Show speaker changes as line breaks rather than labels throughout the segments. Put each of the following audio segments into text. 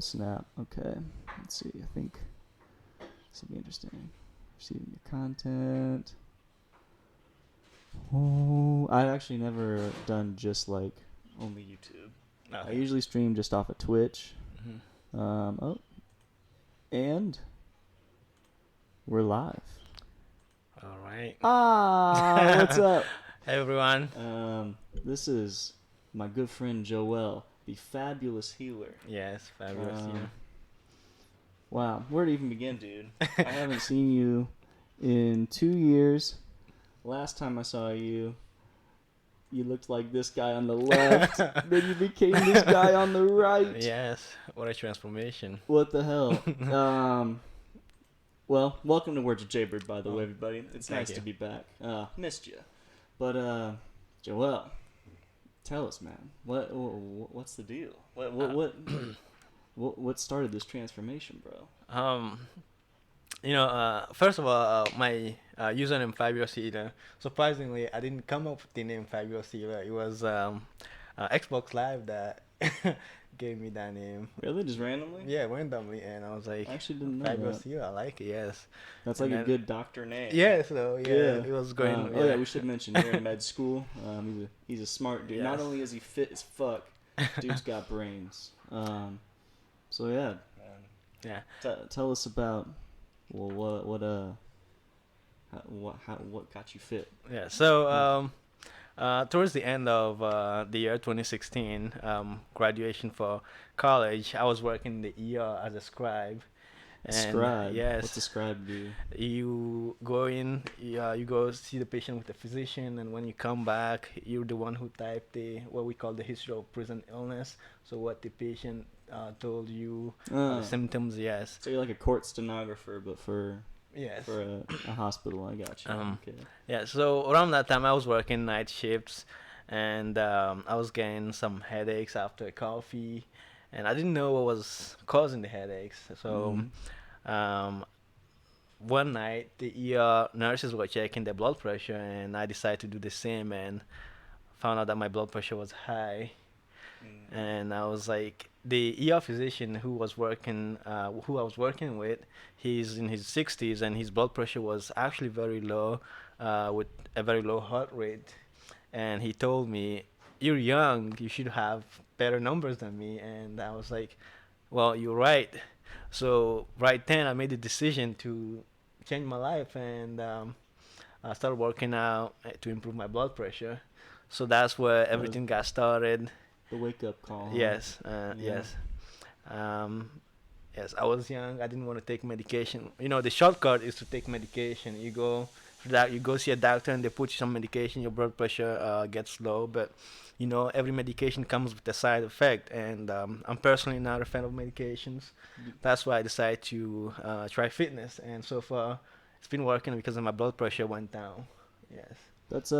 snap. Okay. Let's see. I think this will be interesting. Receiving your content. Oh, I've actually never done just like only YouTube. I
Okay.
usually stream just off of Twitch.
Mm-hmm.
Oh, and we're live.
All right.
What's up?
Hey everyone.
This is my good friend Joël, the fabulous healer.
Yes, fabulous.
Wow, where to even begin, dude? I haven't seen you in 2 years. Last time I saw you, you looked like this guy on the left. Then you became this guy on the right.
Yes, what a transformation.
What the hell? Well, welcome to Words of JBurd, by the way, everybody. It's
Thank
nice
you.
to be back. Missed you. But, Joël, tell us, man. What's the deal? What started this transformation, bro?
First of all, my username Fabulous Healer. Surprisingly, I didn't come up with the name Fabulous Healer. It was Xbox Live that gave me that name.
Really? Just randomly?
Yeah, randomly, and I was like,
I actually didn't know
Fabulous
that.
Healer. I like it. Yes.
That's
And
like a
then-
good doctor name.
Yes, though. Yeah, it was going.
Oh yeah, we should mention you're in med school. He's a smart dude. Not
Yes.
only is he fit as fuck, dude's got brains. So yeah,
Yeah.
tell us about what got you fit.
Yeah. So towards the end of the year 2016, graduation for college, I was working in the ER as a scribe. And
Scribe.
yes,
What's a scribe do?
you go in, you go see the patient with the physician, and when you come back, you're the one who typed the what we call the history of present illness. So what the patient told you, symptoms. Yes.
So you're like a court stenographer, but for
Yes.
a hospital. I got you. Okay.
Yeah, so around that time I was working night shifts, and I was getting some headaches after coffee, and I didn't know what was causing the headaches. So one night the ER nurses were checking the blood pressure, and I decided to do the same, and found out that my blood pressure was high. And I was like, the ER physician who I was working with, he's in his 60s, and his blood pressure was actually very low, with a very low heart rate. And he told me, "You're young, you should have better numbers than me." And I was like, "Well, you're right." So right then, I made the decision to change my life, and I started working out to improve my blood pressure. So that's where everything got started.
The wake up call. Huh?
Yes,
Yeah.
yes. Yes, I was young. I didn't want to take medication. You know, the shortcut is to take medication. You go see a doctor, and they put you some medication. Your blood pressure gets low, but you know, every medication comes with a side effect. And I'm personally not a fan of medications. That's why I decided to try fitness, and so far it's been working because my blood pressure went down. Yes.
That's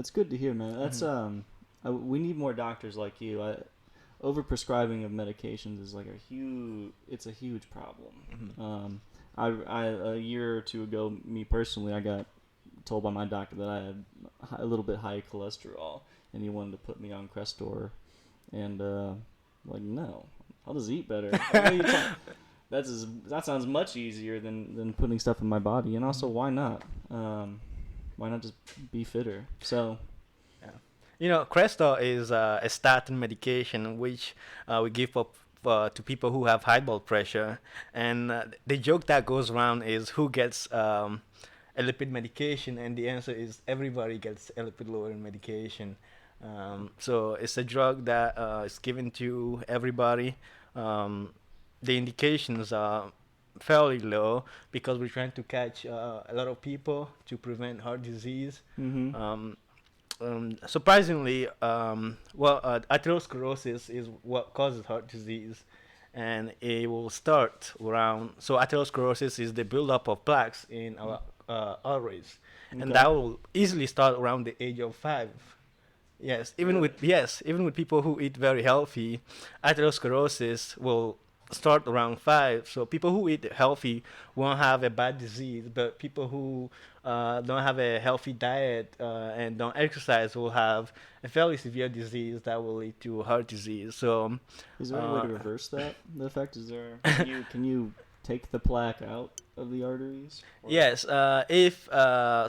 good to hear, man. That's we need more doctors like you. Overprescribing of medications is like it's a huge problem. A year or two ago, me personally, I got told by my doctor that I had a little bit high cholesterol, and he wanted to put me on Crestor, and like, no, I'll just eat better. That sounds much easier than putting stuff in my body, and also why not? Why not just be fitter? So.
You know, Crestor is a statin medication which we give up to people who have high blood pressure. And the joke that goes around is who gets a lipid medication, and the answer is everybody gets a lipid lowering medication. So it's a drug that is given to everybody. The indications are fairly low because we're trying to catch a lot of people to prevent heart disease. Surprisingly, atherosclerosis is what causes heart disease, and it will start around. So atherosclerosis is the buildup of plaques in our arteries, and that will easily start around the age of 5. Yes, even with people who eat very healthy, atherosclerosis will start around 5. So people who eat healthy won't have a bad disease, but people who don't have a healthy diet and don't exercise will have a fairly severe disease that will lead to heart disease. So,
Is there any way to reverse that? The effect is there? Can you take the plaque out of the arteries? Or-
yes, if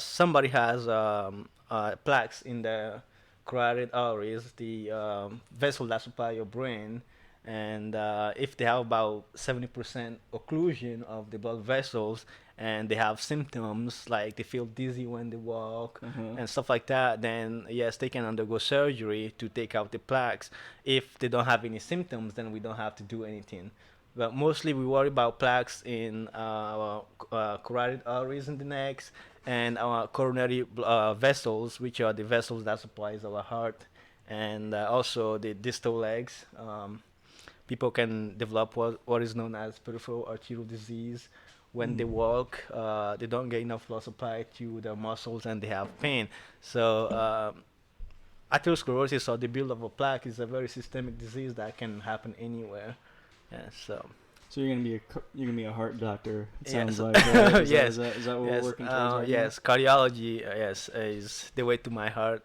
somebody has plaques in the carotid arteries, the vessel that supply your brain, and if they have about 70% occlusion of the blood vessels, and they have symptoms like they feel dizzy when they walk and stuff like that, then yes, they can undergo surgery to take out the plaques. If they don't have any symptoms, then we don't have to do anything. But mostly we worry about plaques in carotid arteries in the neck and our coronary vessels, which are the vessels that supplies our heart, and also the distal legs. People can develop what is known as peripheral arterial disease. When they walk, they don't get enough blood supply to their muscles and they have pain. So atherosclerosis or the build of a plaque is a very systemic disease that can happen anywhere. Yeah, so.
So you're gonna be a heart doctor. It
Yes.
sounds like. Right?
Yes.
Is that what
Yes.
we're working towards right
Yes. Cardiology. Yes, is the way to my heart.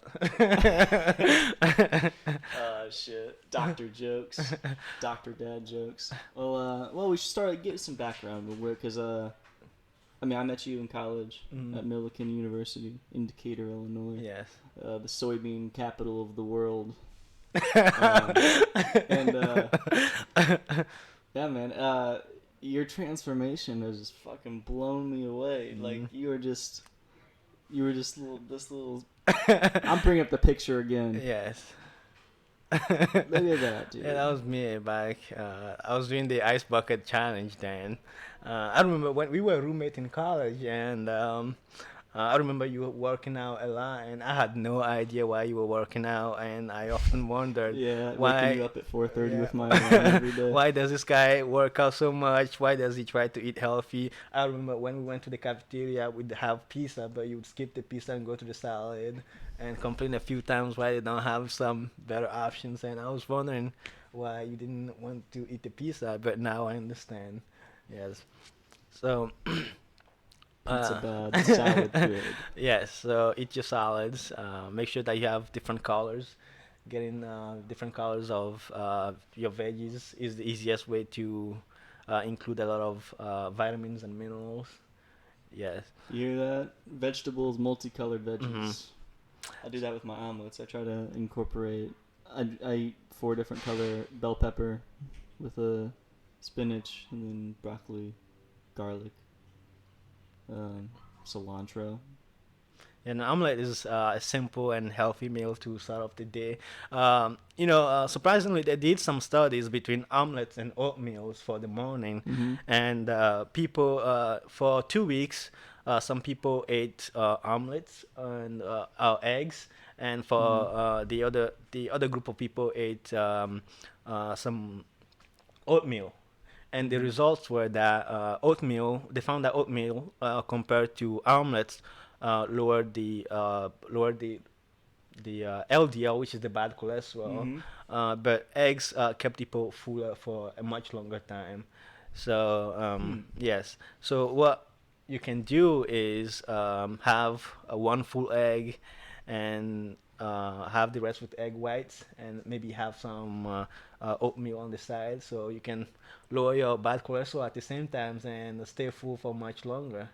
Shit. Doctor jokes. Doctor dad jokes. Well, we should start get some background because I mean, I met you in college at Millikan University in Decatur, Illinois.
Yes.
The soybean capital of the world. Yeah, man. Your transformation has just fucking blown me away. Like you were just this little. I'm bringing up the picture again.
Yes.
Look at that, dude.
Yeah, that was me back. I was doing the ice bucket challenge then. I remember when we were roommates in college, and I remember you were working out a lot, and I had no idea why you were working out, and I often wondered why.
Waking you up at 4:30 with my alarm every day.
Why does this guy work out so much? Why does he try to eat healthy? I remember when we went to the cafeteria, we'd have pizza, but you'd skip the pizza and go to the salad, and complain a few times why they don't have some better options. And I was wondering why you didn't want to eat the pizza, but now I understand. Yes. So.
Pizza bad, salad good.
Yes, so eat your salads. Make sure that you have different colors. Getting different colors of your veggies is the easiest way to include a lot of vitamins and minerals. Yes.
You hear that? Vegetables, multicolored veggies. I do that with my omelets. I try to incorporate. I eat 4 different color bell pepper with a spinach and then broccoli, garlic. Cilantro.
An omelet is a simple and healthy meal to start off the day. Surprisingly, they did some studies between omelets and oatmeals for the morning, and people for 2 weeks, some people ate omelets and eggs, and for the other group of people ate some oatmeal. And the results were that they found that oatmeal compared to omelets lowered the LDL, which is the bad cholesterol. But eggs kept people fuller for a much longer time. So yes. So what you can do is have one full egg and have the rest with egg whites, and maybe have some oatmeal on the side, so you can lower your bad cholesterol at the same time and stay full for much longer.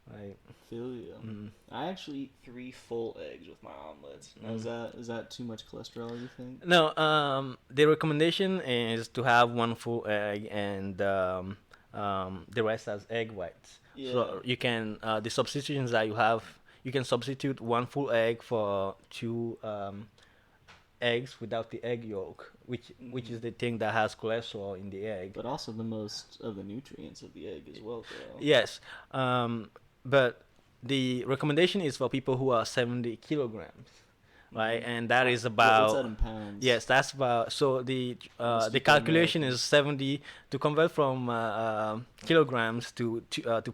Right.
Feel you. I actually eat 3 full eggs with my omelets. Now, is that too much cholesterol, you think?
No. The recommendation is to have one full egg and the rest as egg whites.
Yeah.
So you can the substitutions that you have. You can substitute 1 full egg for 2 eggs without the egg yolk, which is the thing that has cholesterol in the egg.
But also the most of the nutrients of the egg as well, though.
Yes, but the recommendation is for people who are 70 kilograms, right? And that is about.
What's that in pounds?
Yes, that's about. So the calculation is 70 to convert from kilograms to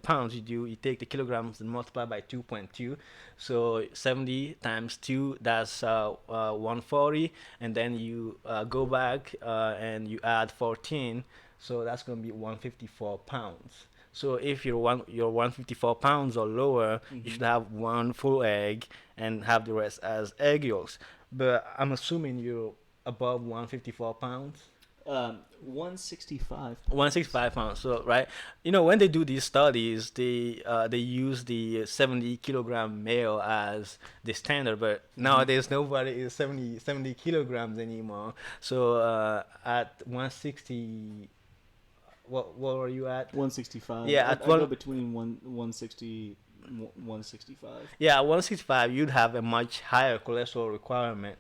pounds. You take the kilograms and multiply by 2.2. So 70 times 2, that's 140, and then you go back and you add 14. So that's going to be 154 pounds. So if you're 154 pounds or lower, you should have one full egg and have the rest as egg yolks. But I'm assuming you're above 154 pounds.
165.
165 pounds. So right, you know when they do these studies, they use the 70 kilogram male as the standard, but nowadays nobody is 70 kilograms anymore. So at 160, what were you at?
165.
Yeah,
I go between 160, 165.
Yeah, 165, you'd have a much higher cholesterol requirement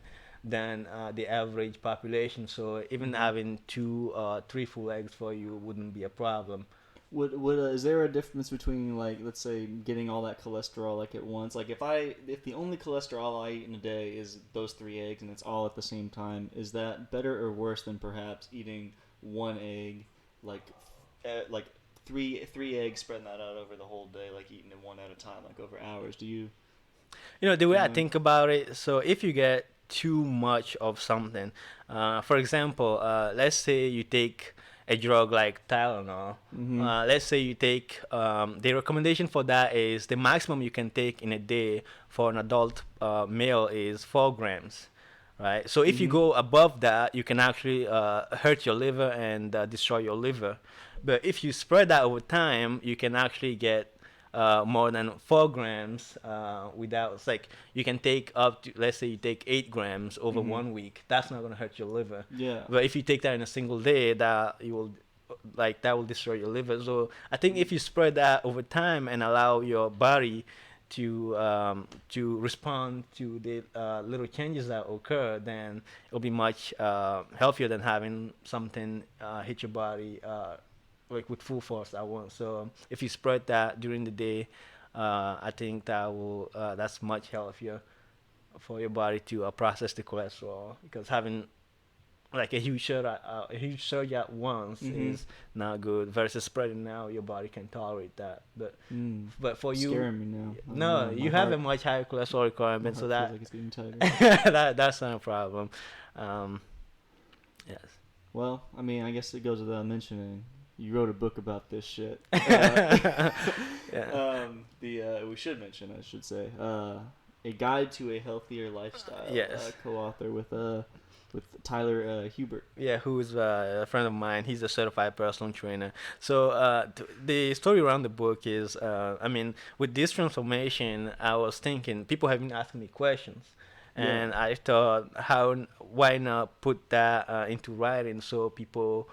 than the average population. So even having two, three full eggs for you wouldn't be a problem.
Would is there a difference between, like, let's say, getting all that cholesterol like at once? Like if the only cholesterol I eat in a day is those 3 eggs and it's all at the same time, is that better or worse than perhaps eating one egg, like three eggs, spreading that out over the whole day, like eating it one at a time, like over hours? Do you?
You know, the way I think about it, so if you get too much of something, for example, let's say you take a drug like Tylenol. Let's say you take, the recommendation for that is the maximum you can take in a day for an adult male is 4 grams. Right. So if you go above that, you can actually hurt your liver and destroy your liver. But if you spread that over time, you can actually get more than 4 grams without. It's like you can take up to, let's say you take 8 grams over 1 week. That's not gonna hurt your liver.
Yeah.
But if you take that in a single day, that will destroy your liver. So I think if you spread that over time and allow your body to respond to the little changes that occur, then it'll be much healthier than having something hit your body like with full force at once. So if you spread that during the day, I think that's much healthier for your body to process the cholesterol, because having like a huge surge at once is not good, versus spreading out. Your body can tolerate that, but for you,
scaring me now.
no, you have a much higher cholesterol requirement, so that
like it's getting tighter.
that's not a problem. Yes.
Well, I mean, I guess it goes without mentioning, you wrote a book about this shit.
Yeah.
We should mention, I should say, A Guide to a Healthier Lifestyle.
Yes.
Co-author with Tyler Hubert.
Yeah, who's a friend of mine. He's a certified personal trainer. So the story around the book is, I mean, with this transformation, I was thinking people have been asking me questions, and I thought, why not put that into writing so people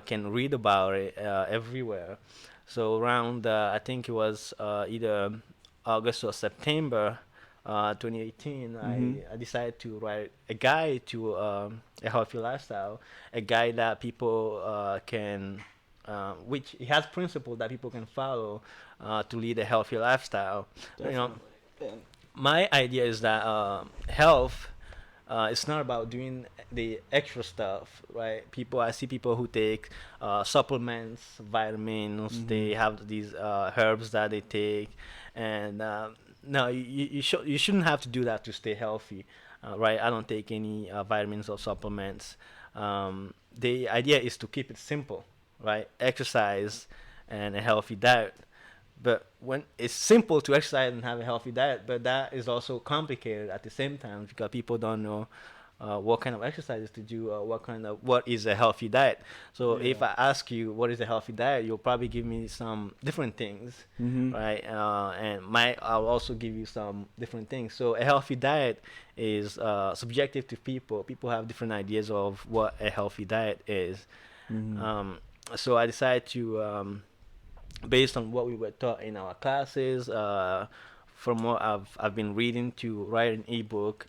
can read about it everywhere. So around, I think it was either August or September 2018, I decided to write a guide to a healthy lifestyle, a guide that people can, which it has principles that people can follow to lead a healthy lifestyle.
Definitely.
You know, my idea is that health, it's not about doing the extra stuff, right? I see people who take supplements, vitamins. They have these herbs that they take, and no, you shouldn't have to do that to stay healthy, right? I don't take any vitamins or supplements. The idea is to keep it simple, right? Exercise and a healthy diet. But when it's simple to exercise and have a healthy diet, but that is also complicated at the same time, because people don't know what kind of exercises to do, or what is a healthy diet. So if I ask you what is a healthy diet, you'll probably give me some different things, right? And I'll also give you some different things. So a healthy diet is subjective to people. People have different ideas of what a healthy diet is. So I decided to, based on what we were taught in our classes, from what I've been reading, to write an ebook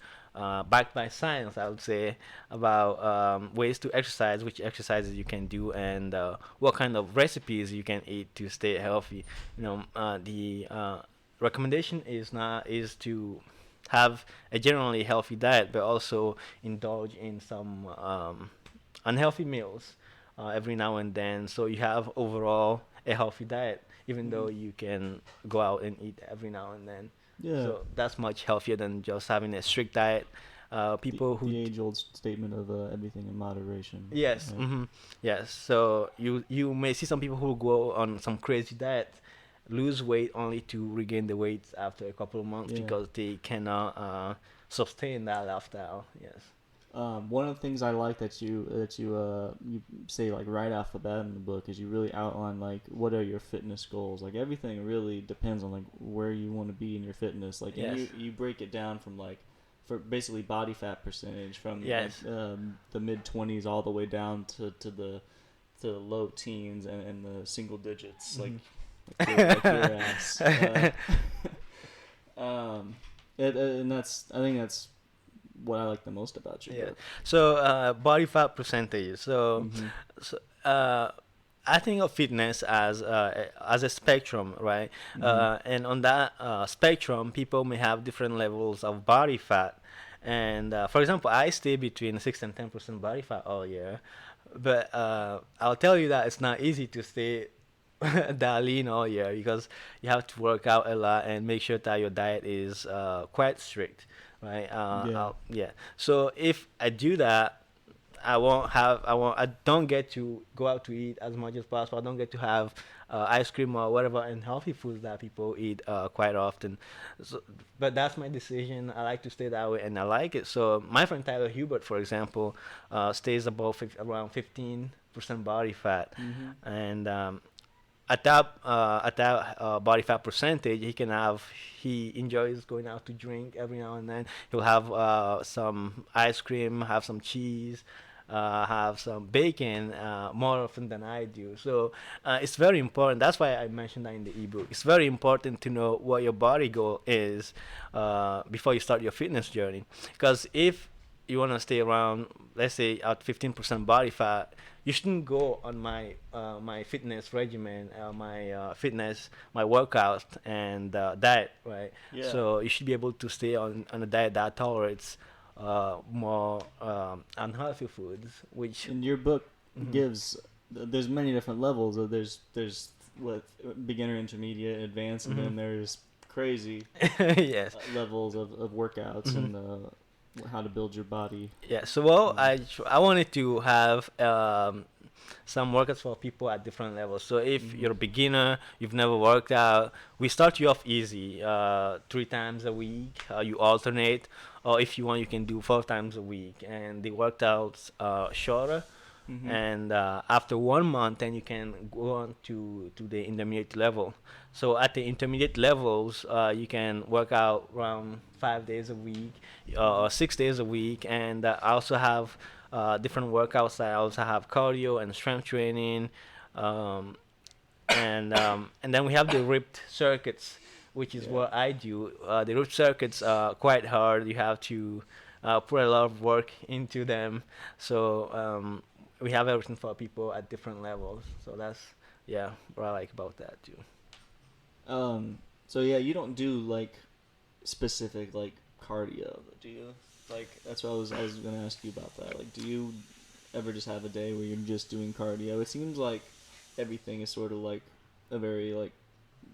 backed by science, I would say, about ways to exercise, which exercises you can do, and what kind of recipes you can eat to stay healthy. You know, the recommendation is to have a generally healthy diet, but also indulge in some unhealthy meals every now and then, so you have overall a healthy diet, even though you can go out and eat every now and then.
Yeah.
So that's much healthier than just having a strict diet People who
the age-old statement of everything in moderation.
yes,
Right?
yes. So you may see some people who go on some crazy diet, lose weight only to regain the weight after a couple of months
Yeah.
because they cannot sustain that lifestyle. Yes.
One of the things I like that you say like right off the bat in the book is you really outline like what are your fitness goals. Like everything really depends on like where you want to be in your fitness. Like and
Yes.
you break it down from like for basically body fat percentage from
Yes.
like the mid-20s all the way down to the low teens and the single digits like your ass. And I think that's what I like the most about your
Yeah.
book.
So body fat percentage.
Mm-hmm.
So I think of fitness as a spectrum, right?
Mm-hmm.
And on that spectrum, people may have different levels of body fat. And for example, I stay between 6 and 10% body fat all year, but I'll tell you that it's not easy to stay that lean all year because you have to work out a lot and make sure that your diet is quite strict, right?
Yeah.
Yeah. So if I do that, I don't get to go out to eat as much as possible. I don't get to have ice cream or whatever unhealthy foods that people eat quite often. So, but that's my decision. I like to stay that way and I like it. So my friend Tyler Hubert, for example, stays around 15% body fat.
Mm-hmm.
And at that body fat percentage, he enjoys going out to drink every now and then. He'll have some ice cream, have some cheese, have some bacon more often than I do. So it's very important. That's why I mentioned that in the ebook. It's very important to know what your body goal is before you start your fitness journey. Because if you want to stay around, let's say, at 15% body fat, you shouldn't go on my fitness regimen, my workout and diet, right?
Yeah.
So you should be able to stay on a diet that tolerates more unhealthy foods, which
And your book
Mhm.
gives there's many different levels. There's what beginner, intermediate, advanced, and then there's crazy
yes.
levels of workouts
Mhm.
and how to build your body.
Yeah. So well,
Um,
I wanted to have some workouts for people at different levels. So if
mm-hmm.
you're a beginner, you've never worked out, we start you off easy, 3 times a week. You alternate, or if you want, you can do 4 times a week, and the workouts are shorter.
Mm-hmm.
And after 1 month, then you can go on to the intermediate level. So at the intermediate levels, you can work out around 5 days a week or 6 days a week, and I also have different workout styles. I have cardio and strength training, um, and then we have the ripped circuits, which is
Yeah.
what I do. The ripped circuits are quite hard. You have to put a lot of work into them. So we have everything for people at different levels. So that's yeah what I like about that too.
So yeah, you don't do like specific like cardio, do you? Like that's what I was gonna ask you about that. Like, do you ever just have a day where you're just doing cardio? It seems like everything is sort of like a very like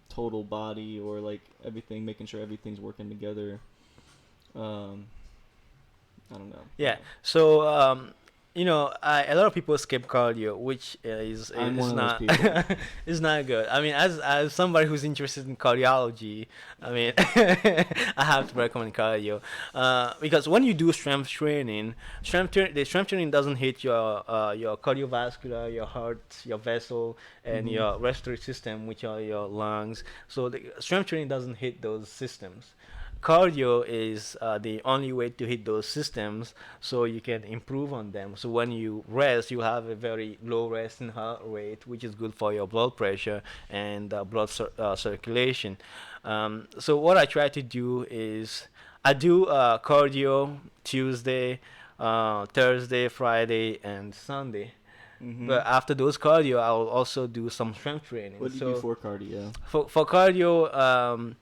total body or like everything, making sure everything's working together. Um, I don't know.
Yeah. So a lot of people skip cardio, which
I'm
is
one of those
not
people.
is not good. I mean, as somebody who's interested in cardiology, I mean, I have to recommend cardio because when you do strength training, the strength training doesn't hit your cardiovascular, your heart, your vessel, and
Mhm.
your respiratory system, which are your lungs. So the strength training doesn't hit those systems. Cardio is the only way to hit those systems so you can improve on them. So when you rest, you have a very low resting heart rate, which is good for your blood pressure and circulation. So what I try to do is I do cardio Tuesday, Thursday, Friday, and Sunday.
Mhm.
But after those cardio, I'll also do some strength training.
What do you do
So
for cardio?
for cardio,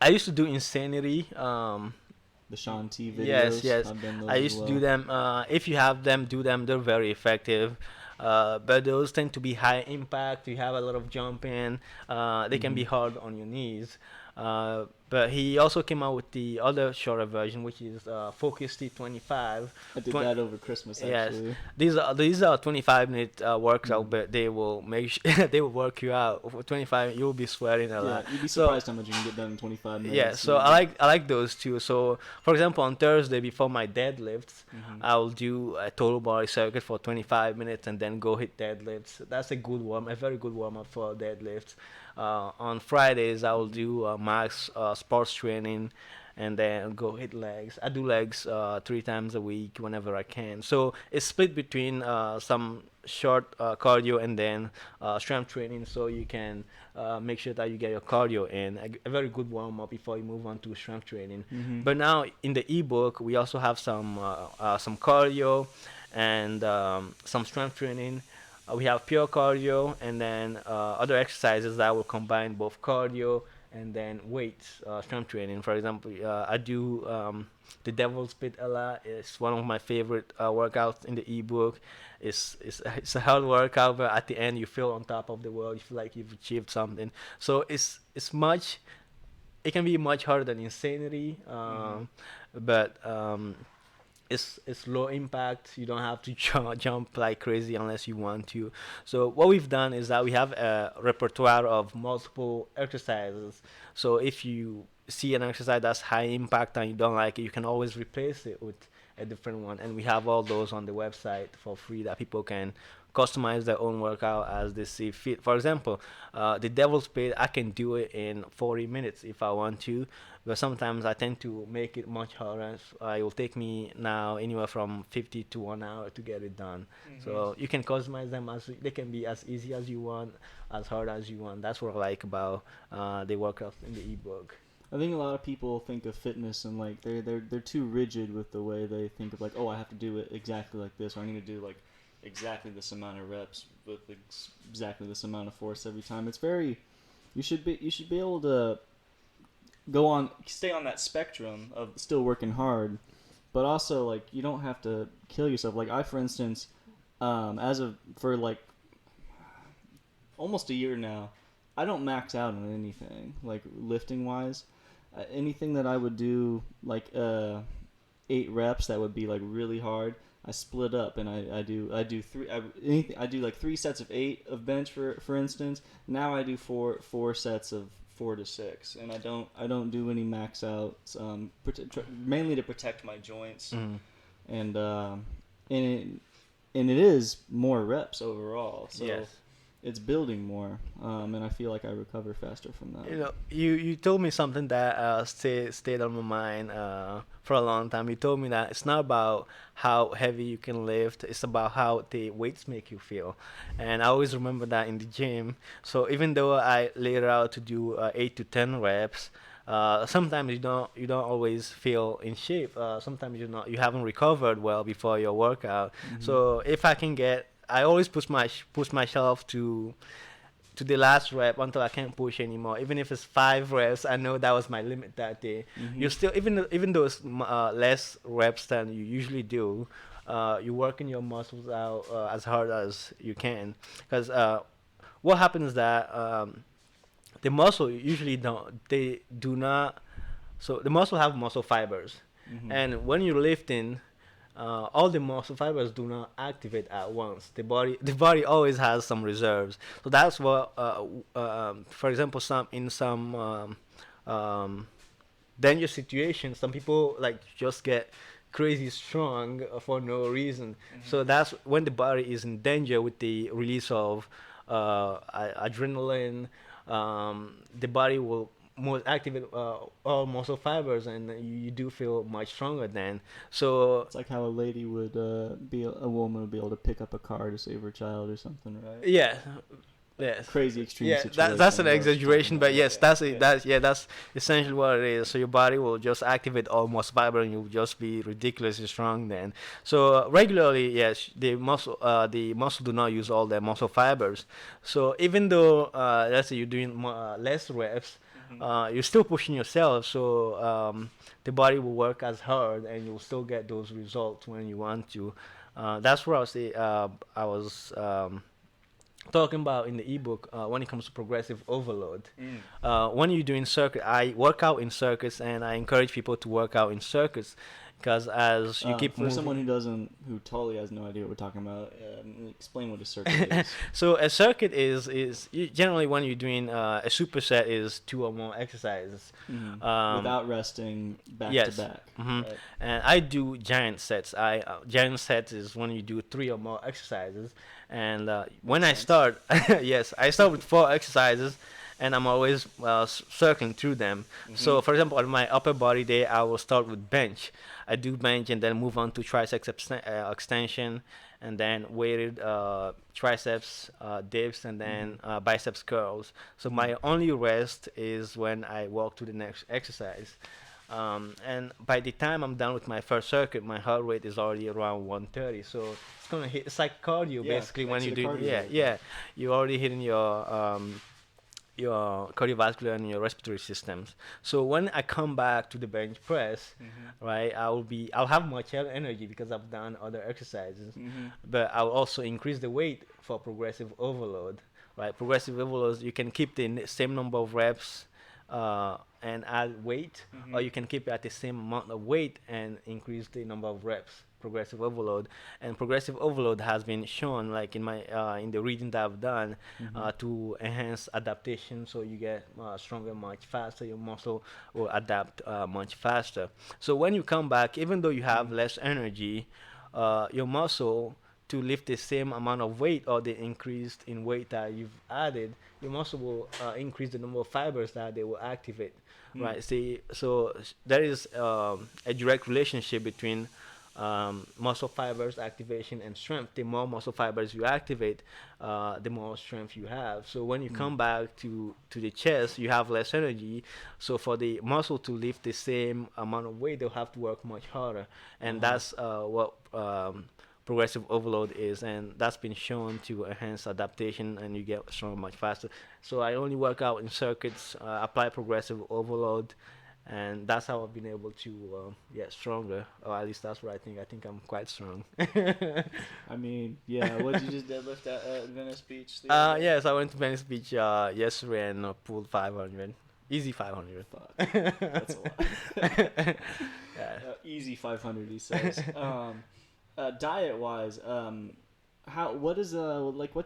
I used to do Insanity.
The Sean T
Yes,
videos.
yes.
I've done
I
those as
used to do
well.
them. If you have them, do them. They're very effective. But those tend to be high impact. You have a lot of jumping. They can be
Mhm.
hard on your knees. But he also came out with the other shorter version, which is Focus T25.
I did that over Christmas
Yes,
actually.
these are 25-minute workouts,
Mm.
but they will they will work you out for 25. You'll be sweating a
Yeah,
lot.
you'd be
So
surprised how much you can get done in 25 minutes.
yeah, so I like those too. So for example, on Thursday before my deadlifts,
Mm-hmm.
I'll do a total body circuit for 25 minutes and then go hit deadlifts. That's a very good warm up for deadlifts. On Fridays, I will do max sports training, and then go hit legs. I do legs 3 times a week whenever I can. So it's split between some short cardio and then strength training, so you can make sure that you get your cardio in. A very good warm up before you move on to strength training.
Mm-hmm.
But now in the ebook, we also have some cardio and some strength training. We have pure cardio and then other exercises that will combine both cardio and then weights, strength training. For example, I do the devil's pit a lot. It's one of my favorite workouts in the ebook. It's a hard workout, but at the end you feel on top of the world. You feel like you've achieved something. So it's much. It can be much harder than insanity, but it's low impact. You don't have to jump like crazy unless you want to. So what we've done is that we have a repertoire of multiple exercises. So if you see an exercise that's high impact and you don't like it, you can always replace it with a different one. And we have all those on the website for free that people can customize their own workout as they see fit. For example, the devil's pit, I can do it in 40 minutes if I want to, but sometimes I tend to make it much harder. It will take me now anywhere from 50 to 1 hour to get it done.
Mm-hmm.
So you can customize them they can be as easy as you want, as hard as you want. That's what I like about the workouts in the ebook.
I think a lot of people think of fitness and like they're too rigid with the way they think of like, oh, I have to do it exactly like this, or I'm gonna do like exactly this amount of reps with exactly this amount of force every time. It's very you should be able to stay on that spectrum of still working hard, but also like you don't have to kill yourself. Like I, for instance, for like almost a year now, I don't max out on anything like lifting wise. Anything that I would do like 8 reps that would be like really hard, I split up and I do three. I do like 3 sets of 8 of bench for instance. Now I do four sets of 4 to 6, and I don't do any max outs. Mainly to protect my joints, and it is more reps overall. So
Yes.
it's building more, and I feel like I recover faster from that.
You know, you told me something that stayed on my mind for a long time. You told me that it's not about how heavy you can lift; it's about how the weights make you feel. And I always remember that in the gym. So even though I laid out to do 8 to 10 reps, sometimes you don't always feel in shape. Sometimes you haven't recovered well before your workout.
Mm-hmm.
So if I can I always push myself to the last rep until I can't push anymore. Even if it's 5 reps, I know that was my limit that day.
Mm-hmm.
You still even though it's less reps than you usually do, you're working your muscles out as hard as you can. Because what happens is that the muscle usually do not. So the muscle have muscle fibers,
Mm-hmm.
and when you're lifting, all the muscle fibers do not activate at once. The body always has some reserves. So that's what, for example, some dangerous situations, some people like just get crazy strong for no reason.
Mm-hmm.
So that's when the body is in danger with the release of adrenaline. The body will more activate all muscle fibers, and you do feel much stronger then. So
It's like how a lady would a woman would be able to pick up a car to save her child or something, right?
yeah, yes.
Crazy extreme
Yeah,
situation.
that's an
I was talking
exaggeration,
about.
but yes, that's essentially what it is. So your body will just activate all muscle fiber, and you'll just be ridiculously strong then. So regularly, yes, the muscle do not use all their muscle fibers. So even though let's say you're doing less reps, you're still pushing yourself. So the body will work as hard, and you'll still get those results when you want to. That's where I was talking about in the ebook, when it comes to progressive overload, when you're doing circuit, I work out in circuits, and I encourage people to work out in circuits, because as you keep
For
moving.
someone who totally has no idea what we're talking about, explain what a circuit is.
So a circuit generally when you're doing a superset is 2 or more exercises.
Without resting back
yes.
to back.
Mm-hmm.
Right?
And I do giant sets. Giant sets is when you do 3 or more exercises. And when I start, yes, I start with 4 exercises, and I'm always circling through them. So, for example, on my upper body day, I will start with bench. I do bench and then move on to triceps extension, and then weighted triceps dips, and then biceps curls. So my only rest is when I walk to the next exercise. And by the time I'm done with my first circuit, my heart rate is already around 130. So it's gonna hit. It's like cardio basically when you do. Yeah. You're already hitting your cardiovascular and your respiratory systems. So when I come back to the bench press, right, I'll have much energy because I've done other exercises, but I'll also increase the weight for progressive overload, right? Progressive overload, you can keep the same number of reps and add weight, or you can keep it at the same amount of weight and increase the number of reps. Progressive overload, and progressive overload has been shown, like in my in the reading that I've done, to enhance adaptation. So you get stronger much faster. Your muscle will adapt much faster. So when you come back, even though you have less energy, your muscle, to lift the same amount of weight or the increased in weight that you've added, your muscle will increase the number of fibers that they will activate. Right. See, so there is a direct relationship between muscle fibers activation and strength. The more muscle fibers you activate, the more strength you have. So when you come back to the chest, you have less energy. So for the muscle to lift the same amount of weight, they'll have to work much harder. And that's what progressive overload is, and that's been shown to enhance adaptation, and you get stronger much faster. So I only work out in circuits, apply progressive overload, and that's how I've been able to get stronger, or at least that's what I think. I think I'm quite strong.
I mean, yeah. What did you just deadlift at Venice Beach?
Yes, I went to Venice Beach yesterday and pulled 500, easy 500.
Fuck, that's a lot. Easy 500, he says. Diet wise, what's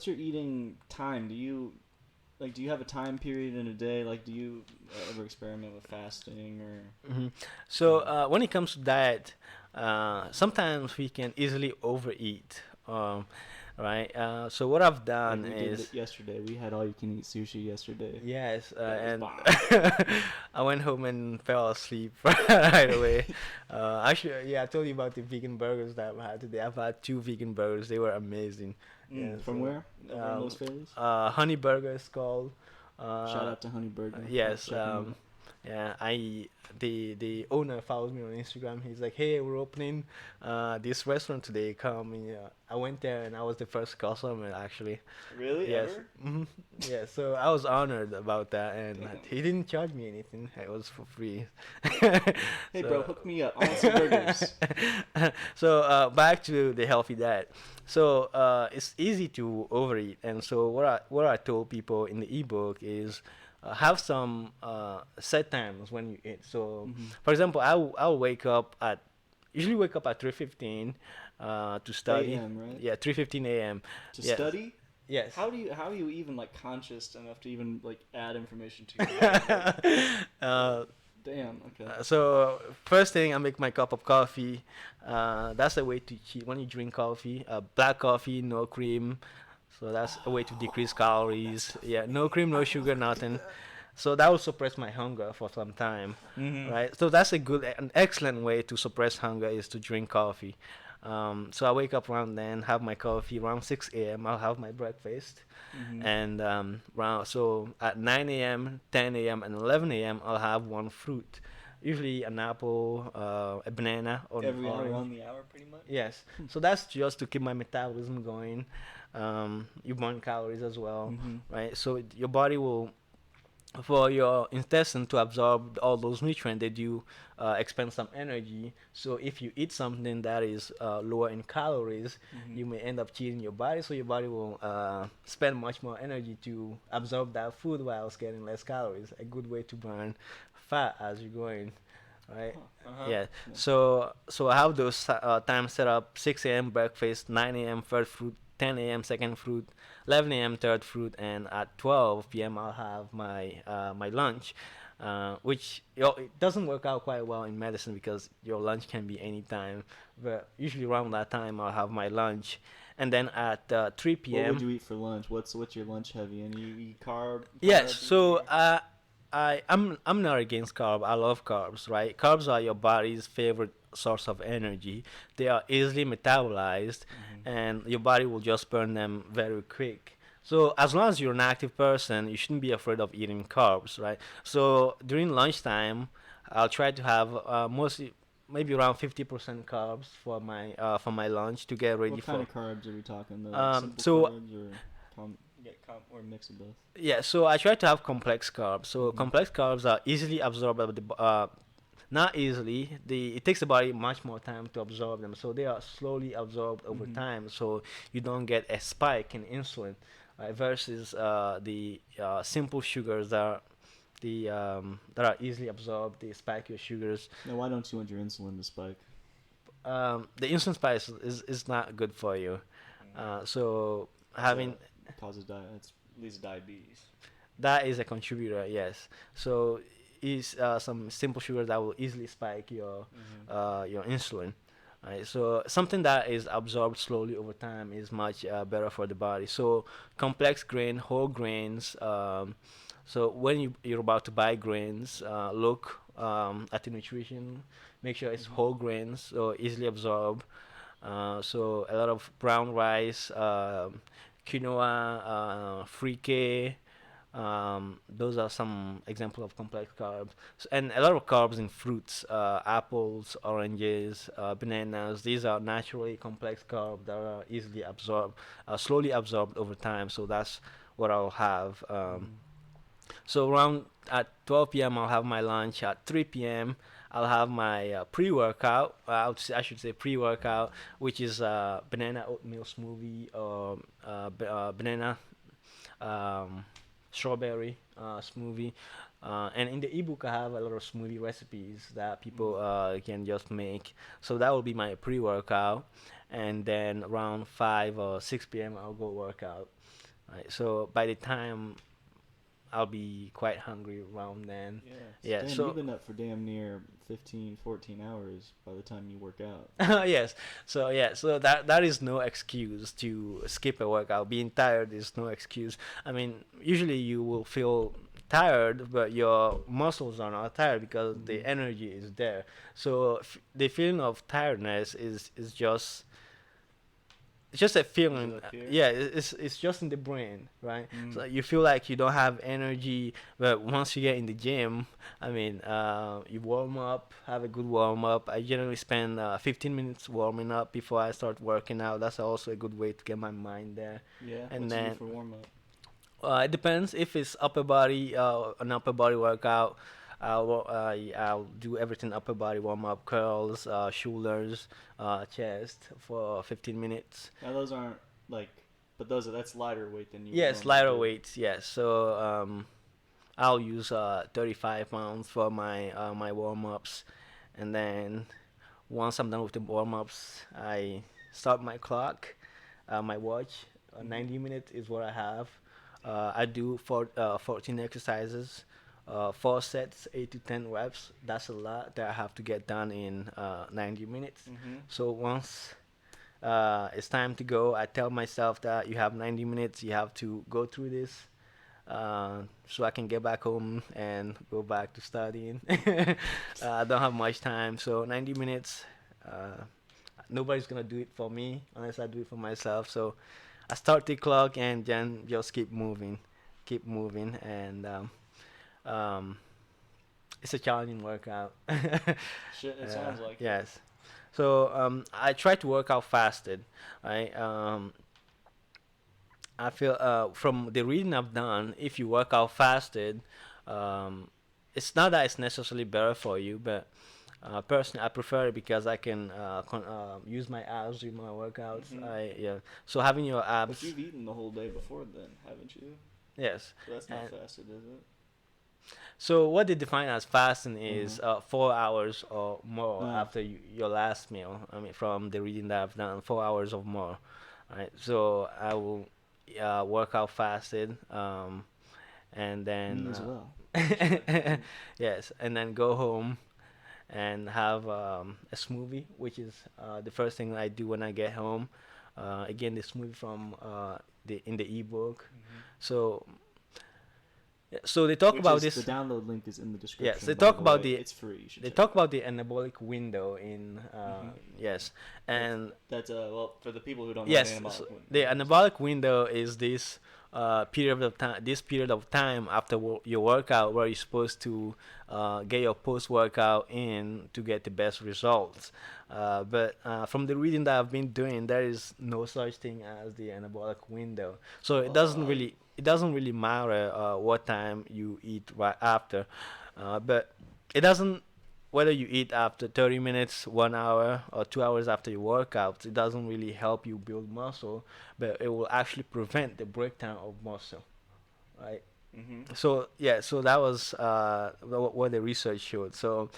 your eating time? Do you have a time period in a day? Like, do you ever experiment with fasting or?
So when it comes to diet, sometimes we can easily overeat. Right. So what I've done
we
is
did yesterday. We had all you can eat sushi yesterday.
Yes, and I went home and fell asleep right away. Actually, yeah, I told you about the vegan burgers that I've had today. I've had 2 vegan burgers. They were amazing.
From where? Los Feliz?
Honey Burger is called.
Shout out to Honey Burger.
Yes. Yeah, the owner follows me on Instagram. He's like, "Hey, we're opening this restaurant today. Come." And, I went there and I was the first customer actually.
Really?
Yes.
Ever?
Yeah. So I was honored about that, and he didn't charge me anything. It was for free.
Hey, bro, hook me up. I want some burgers.
So back to the healthy diet. So it's easy to overeat, and so what I told people in the ebook is, have some set times when you eat. So, for example, I'll usually wake up at 3:15 to study.
AM, right?
Yeah, 3:15 a.m.
To study?
Yes.
How are you even like conscious enough to even like add information to your Damn. Okay.
So first thing, I make my cup of coffee. That's a way to cheat when you drink coffee. Black coffee, no cream. So that's a way to decrease calories. Yeah, no cream, no sugar, nothing. So that will suppress my hunger for some time, right? So that's an excellent way to suppress hunger is to drink coffee. So I wake up around then, have my coffee around 6 a.m. I'll have my breakfast, and so at 9 a.m., 10 a.m., and 11 a.m. I'll have one fruit. Usually an apple, a banana, or
every
an
hour
orange.
around the hour, pretty much.
Yes. So that's just to keep my metabolism going. You burn calories as well, right? So your body will for your intestine to absorb all those nutrients, they do expend some energy. So if you eat something that is lower in calories,
Mm-hmm.
you may end up cheating your body. So your body will spend much more energy to absorb that food while it's getting less calories. A good way to burn fat as you're going, right?
Huh. Uh-huh.
Yeah.
Yeah.
So I have those times set up: 6 a.m. breakfast, 9 a.m. first fruit, 10 a.m. second fruit, 11 a.m. third fruit, and at 12 p.m. I'll have my lunch, which it doesn't work out quite well in medicine because your lunch can be any time, but usually around that time I'll have my lunch, and then at 3
What
p.m.
would you eat for lunch? What's your lunch heavy? And you eat
Yes,
carbs
so
or?
I'm not against carb. I love carbs, right? Carbs are your body's favorite source of energy. They are easily metabolized,
Mm-hmm.
and your body will just burn them very quick. So as long as you're an active person, you shouldn't be afraid of eating carbs, right? So during lunchtime, I'll try to have mostly maybe around 50% carbs for my lunch to get ready
What kind
for.
of carbs are we talking? The like simple
So
carbs or mix of both?
yeah, so I try to have complex carbs. So
Mm-hmm.
complex carbs are easily absorbed by not easily. It takes the body much more time to absorb them. So they are slowly absorbed over
Mm-hmm.
time. So you don't get a spike in insulin, right? Versus the simple sugars that are easily absorbed. The spikier sugars.
Now, why don't you want your insulin to spike?
The insulin spike is not good for you. So having
It causes it leads to diabetes.
that is a contributor, yes. So is some simple sugar that will easily spike
Mm-hmm.
your insulin. Right? So something that is absorbed slowly over time is much better for the body. So complex grain, whole grains. So when you're about to buy grains, look at the nutrition. Make sure it's
Mm-hmm.
whole grains, so easily absorbed. So a lot of brown rice, quinoa, frike, those are some example of complex carbs, and a lot of carbs in fruits, apples, oranges, bananas. These are naturally complex carbs that are easily absorbed, slowly absorbed over time. So that's what I'll have.
Mm-hmm.
So around at 12 p.m. I'll have my lunch. At 3 p.m. I'll have my pre-workout. I should say pre-workout, which is banana oatmeal smoothie or banana um, strawberry smoothie. And in the ebook, I have a lot of smoothie recipes that people can just make. So that will be my pre-workout, and then around 5 or 6 p.m. I'll go work out. Right. So by the time I'll be quite hungry around then.
Yes.
Yeah.
Damn, you've
So
been up for damn near 15, 14 hours by the time you work out.
yes. So yeah. So that is no excuse to skip a workout. Being tired is no excuse. I mean, usually you will feel tired, but your muscles are not tired because
Mm-hmm.
the energy is there. So the feeling of tiredness is just it's just a
Is it
feeling.
up here?
Yeah, it's just in the brain, right?
Mm.
So you feel like you don't have energy, but once you get in the gym, I mean, you warm up, have a good warm up. I generally spend 15 minutes warming up before I start working out. That's also a good way to get my mind there.
Yeah.
And
What's you do
then
for warm up?
it depends if it's an upper body workout. I'll do everything upper body warm up, curls, shoulders, chest for 15 minutes.
Now those aren't like, but that's lighter weight than you would
Yes,
normally
lighter
do.
weights. Yes, so I'll use 35 pounds for my warm ups, and then once I'm done with the warm ups, I start my clock, my watch.
Mm-hmm.
90 minutes is what I have. I do 14 exercises, 4 sets, 8 to 10 reps. That's a lot that I have to get done in 90 minutes.
Mm-hmm.
So once it's time to go, I tell myself that you have 90 minutes, you have to go through this so I can get back home and go back to studying. I don't have much time, so 90 minutes. Nobody's gonna do it for me unless I do it for myself. So I start the clock and then just keep moving, and um, it's a challenging workout.
Shit, it sounds like it.
Yes. So I try to work out fasted. Right. I feel from the reading I've done, if you work out fasted, Um, it's not that it's necessarily better for you, but personally, I prefer it because I can use my abs during my workouts.
Hmm.
Yeah. So having your
But
abs,
you've eaten the whole day before then, haven't you?
yes.
So that's not
And
fasted, is it?
so what they define as fasting
Uh-huh.
is 4 hours or more
Oh.
after your last meal. I mean, from the reading that I've done, 4 hours or more. Right. So I will work out fasted, and then
Me as well, actually.
yes, and then go home and have a smoothie, which is the first thing I do when I get home. Again, the smoothie from the in the ebook.
Hmm.
So yeah, so they talk
Which
about
is the
this.
download link is in the
Yes,
description,
they
by
talk
the
about
way.
the
It's free. You should
they
check it
talk
out.
about the anabolic window in
Hmm.
yes,
That's
and
that's well, for the people who don't know what
yes, so
anabolic
the
window is.
anabolic window is this period of time after your workout where you're supposed to get your post workout in to get the best results. But from the reading that I've been doing, there is no such thing as the anabolic window. So
What?
it doesn't really matter what time you eat right after, but it doesn't whether you eat after 30 minutes, 1 hour, or 2 hours after your workout, it doesn't really help you build muscle, but it will actually prevent the breakdown of muscle, right?
Hmm.
So yeah, so that was what the research showed. So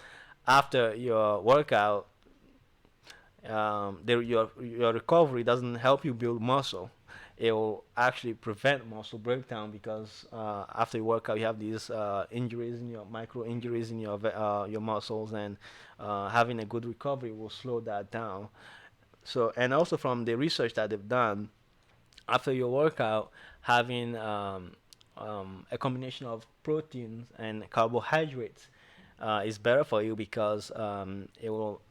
after your workout, your recovery doesn't help you build muscle. It will actually prevent muscle breakdown because after you work out, you have these injuries in your micro injuries in your muscles, and having a good recovery will slow that down. So, and also from the research that they've done, after your workout, having a combination of proteins and carbohydrates is better for you because it will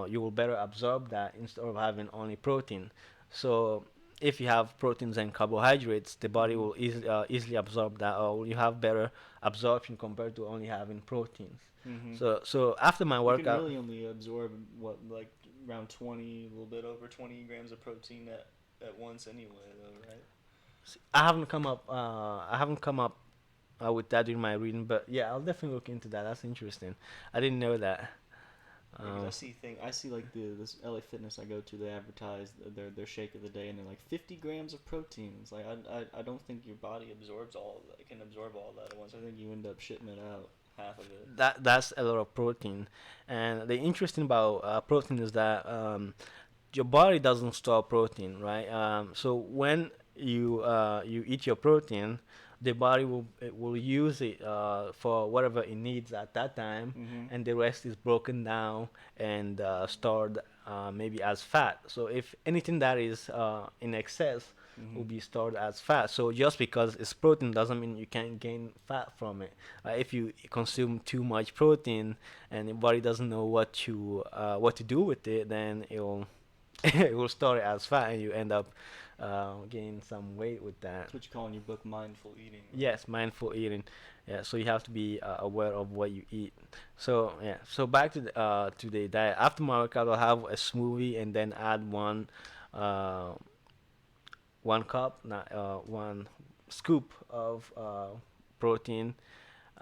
you will better absorb that instead of having only protein. So if you have proteins and carbohydrates, the body
Hmm.
will easily absorb that, or you have better absorption compared to only having proteins.
Hmm.
So after my
You can
workout,
really only absorb what, like around 20, a little bit over 20 grams of protein at once anyway, though, right?
I haven't come up with that in my reading, but yeah, I'll definitely look into that. That's interesting. I didn't know that.
Yeah, because
Um,
I see like this LA Fitness I go to, they advertise their shake of the day, and they're like 50 grams of protein. It's like I don't think your body absorbs all of that. It can absorb all that at once. I think you end up shitting it out, half of it.
that's a lot of protein, and the interesting about protein is that your body doesn't store protein, right? So when you eat your protein, the body will use it for whatever it needs at that time,
Mm-hmm.
and the rest is broken down and stored maybe as fat. So if anything that is in excess
Mm-hmm.
will be stored as fat. So just because it's protein doesn't mean you can gain fat from it. If you consume too much protein and your body doesn't know what to do with it, then it will store it as fat, and you end up gaining some weight with that.
That's what you call in your book mindful eating, right?
Yes, mindful eating. Yeah, so you have to be aware of what you eat. So yeah, so back to the diet. After my workout, I'll have a smoothie and then add uh, 1 cup, not 1 scoop of protein.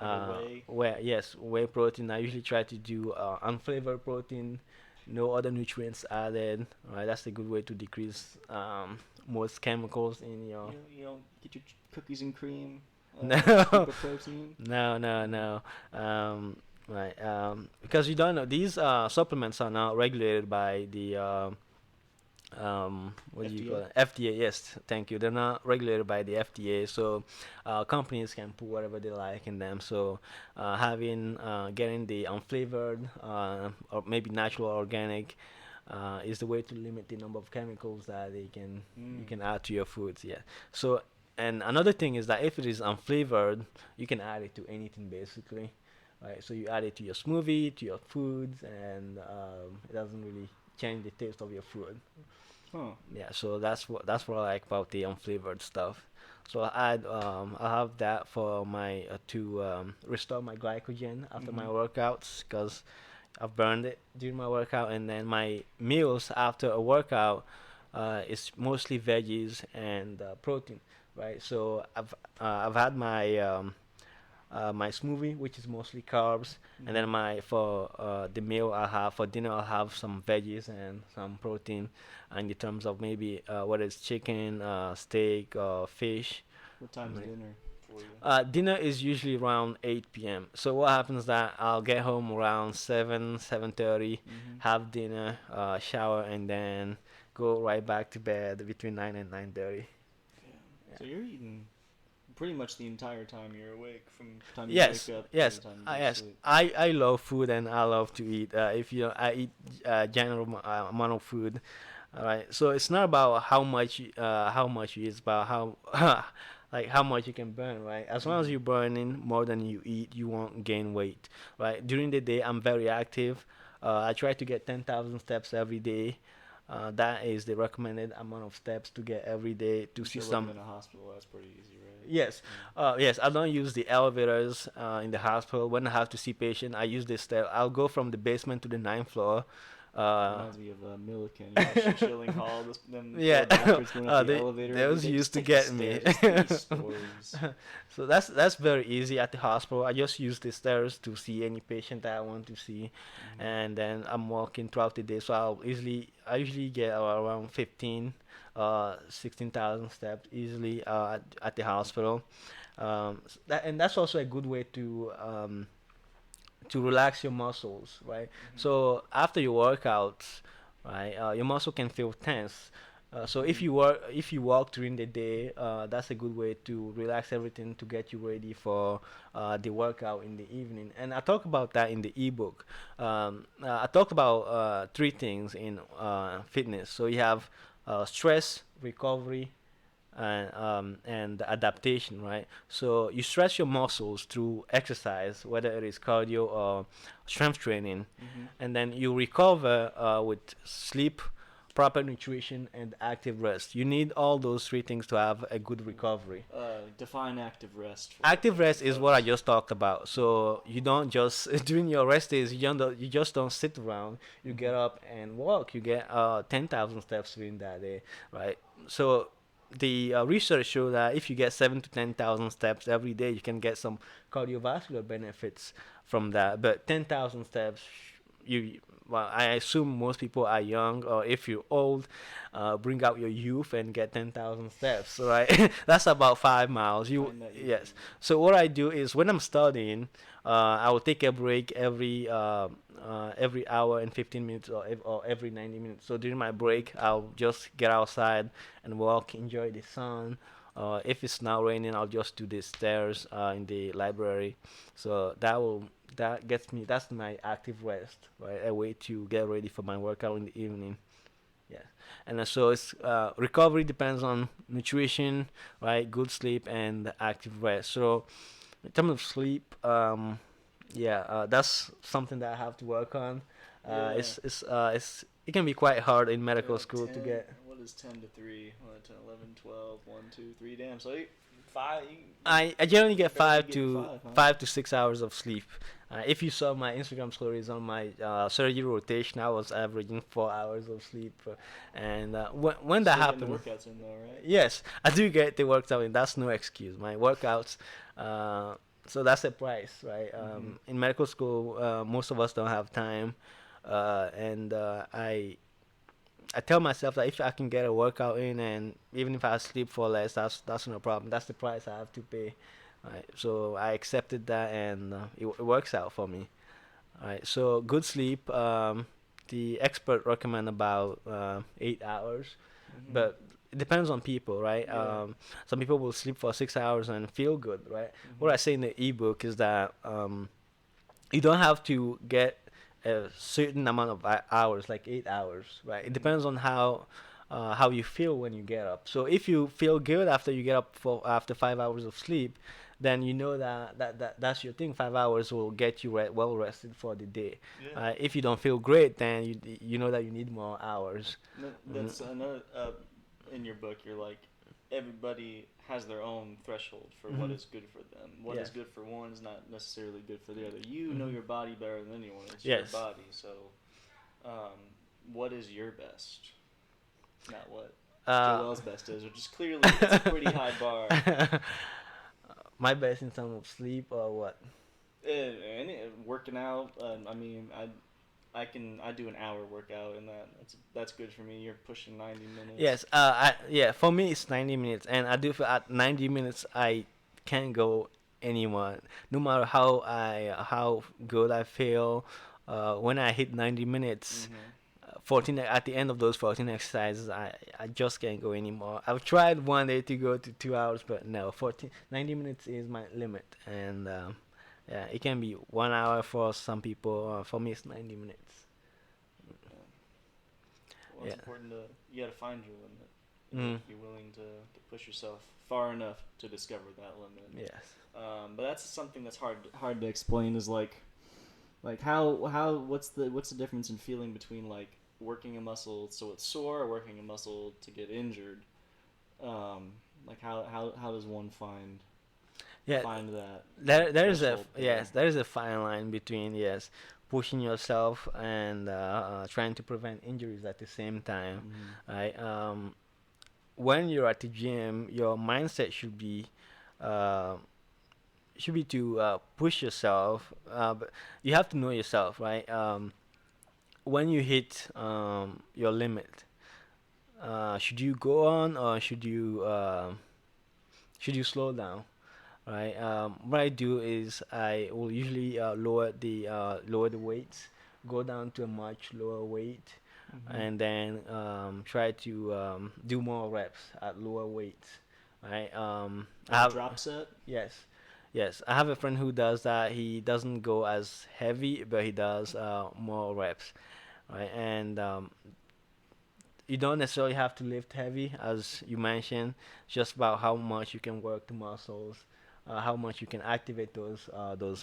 Like a whey.
Whey protein. I usually try to do unflavored protein, no other nutrients added. Right, that's a good way to decrease most chemicals in your.
You don't get your cookies and cream,
No,
scoop of protein.
no. Right, because you don't know these supplements are now regulated by the what do you call
FDA.
it? FDA. Yes, thank you. They're not regulated by the FDA, so companies can put whatever they like in them. So having getting the unflavored or maybe natural or organic is the way to limit the number of chemicals that you
Mm.
can add to your foods. Yeah. So and another thing is that if it is unflavored, you can add it to anything basically. Right. So you add it to your smoothie, to your foods, and it doesn't really change the taste of your food.
Huh.
Yeah, so that's what I like about the unflavored stuff. So I have that for my to restore my glycogen after my
Mm-hmm.
workouts because I've burned it during my workout, and then my meals after a workout is mostly veggies and protein, right? So I've had my smoothie, which is mostly carbs, and then
Mhm.
my for the meal I'll have for dinner I'll have some veggies and some protein, and in terms of maybe whether it's chicken, steak, or fish.
What time's dinner for you?
Dinner is usually around 8 p.m. So what happens that I'll get home around 7:30,
Mhm.
have dinner, shower, and then go right back to bed between 9 and 9:30.
Yeah.
Yeah.
So you're eating pretty much the entire time you're awake, from the time you wake
Yes,
up to the
yes,
time you go to
yes.
sleep.
I love food and I love to eat. If you I eat general amount of food. All right. So it's not about how much you eat, it's about how like how much you can burn, right? As long as
Mhm.
you're burning more than you eat, you won't gain weight, right? During the day, I'm very active. I try to get 10,000 steps every day. That is the recommended amount of steps to get every day to
I'm
see
sure living
some.
in a hospital, that's pretty easy, right?
Yes,
Yeah.
yes. I don't use the elevators in the hospital. When I have to see patient, I use the stair. I'll go from the basement to the ninth floor. Uh,
Reminds me of Milliken, you know, Shilling Hall. Them
yeah,
poor doctors going up the
they
elevator every
those
day.
used
Just
to
take the
get me.
stairs. It's 3 stories.
So that's very easy at the hospital. I just use the stairs to see any patient that I want to see,
Mhm.
and then I'm walking throughout the day. So I usually get around 15, 16,000 steps easily at the hospital. And that's also a good way to relax your muscles, right?
Mhm.
So after your workouts, right, your muscle can feel tense. So
Mhm.
if you walk during the day, that's a good way to relax everything to get you ready for the workout in the evening. And I talk about that in the ebook. I talked about three things in fitness. So you have stress, recovery, and adaptation, right? So you stretch your muscles through exercise, whether it is cardio or strength training,
Mhm.
and then you recover with sleep, proper nutrition, and active rest. You need all those three things to have a good recovery.
Define active rest
Active
for
rest is what I
folks.
just talked about. So you don't just during your rest days you just don't sit around. You get
Mhm.
up and walk. You get 10,000 steps during that day, right? So the research show that if you get 7 to 10,000 steps every day, you can get some cardiovascular benefits from that. But 10,000 steps, you well, I assume most people are young, or if you're old, bring out your youth and get 10,000 steps, right? That's about 5 miles. You
Find that youth in
yes. So what I do is when I'm studying, I will take a break every hour and 15 minutes or every 90 minutes. So during my break, I'll just get outside and walk, enjoy the sun. If it's not raining, I'll just do the stairs in the library. So that gets me. That's my active rest, right? A way to get ready for my workout in the evening. Yeah, and so it's recovery depends on nutrition, right? Good sleep and active rest. So in terms of sleep, yeah, that's something that I have to work on.
Yeah.
It can be quite hard in
You're
medical
like
school to
10.
get.
What is 10 to 3? 10, 11, 12, 1, 2, 3. Damn. So 5.
I generally
You're
get
barely getting 5, huh?
5 to 6 hours of sleep. If you saw my Instagram stories on my surgery rotation, I was averaging 4 hours of sleep, and when that
Still getting the
happened,
workouts in, though, right?
yes, I do get the workout in. That's no excuse. My workouts, uh, so that's a price, right?
Mm-hmm.
In medical school, most of us don't have time, and I tell myself that if I can get a workout in, and even if I sleep for less, that's no problem. That's the price I have to pay. Right. So I accepted that, and it works out for me. All right. So good sleep. The expert recommend about 8 hours,
Mm-hmm.
but it depends on people, right?
Yeah.
Some people will sleep for 6 hours and feel good, right? What
Mm-hmm.
I say in the ebook is that you don't have to get a certain amount of hours, like 8 hours, right? It
Mm-hmm.
depends on how you feel when you get up. So if you feel good after you get up for after 5 hours of sleep, then you know that's your thing. 5 hours will get you well rested for the day.
Yeah.
If you don't feel great, then you know that you need more hours. Hmm.
That's another. In your book, you're like, everybody has their own threshold for what
Hmm.
is good for them. What is
Yes.
good for one is not necessarily good for the other. You know
Hmm.
your body better than anyone. It's your
Yes.
body. So, um, what is your best? Not what
Uh,
Joel's best is, which is clearly it's a pretty high bar.
My best in terms of sleep or what?
Working out. I mean, I do an hour workout, and that's good for me. You're pushing 90 minutes.
Yes, yeah, for me it's 90 minutes, and I do feel at 90 minutes I can't go anymore. No matter how good I feel, when I hit 90 minutes,
Mm-hmm.
14 at the end of those 14 exercises, I just can't go anymore. I've tried one day to go to 2 hours, but no, 90 minutes is my limit, and yeah, it can be 1 hour for some people. For me, it's 90 minutes.
Yeah. Well, it's
Yeah.
important to you got to find your limit. You have
Mm.
to be willing to push yourself far enough to discover that limit.
Yes.
But that's something that's hard to explain. Is like how what's the difference in feeling between like working a muscle so it's sore or working a muscle to get injured? Like how does one
Yeah.
find that
There's a
threshold
yes,
there?
there is a fine line between yes, pushing yourself and trying to prevent injuries at the same time,
Mm-hmm.
right? When you're at the gym, your mindset uh, should be to push yourself. But you have to know yourself, right? When you hit your limit, should you go on or should you slow down? Right. What I do is I will usually lower the weights, go down to a much lower weight,
Mm-hmm.
and then try to do more reps at lower weights. Right. I
Like a
have
drop set.
yes, yes. I have a friend who does that. He doesn't go as heavy, but he does more reps. Right. And you don't necessarily have to lift heavy, as you mentioned. It's just about how much you can work the muscles, how much you can activate those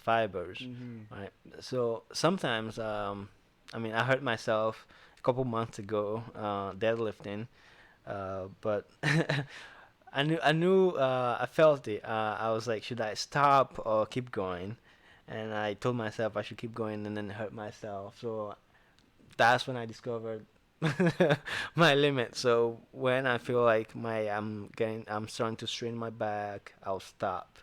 fibers,
Mm-hmm.
right? So sometimes, I mean, I hurt myself a couple months ago deadlifting, but I felt it. I was like, should I stop or keep going? And I told myself I should keep going, and then hurt myself. So that's when I discovered my limit. So when I feel like I'm starting to strain my back, I'll stop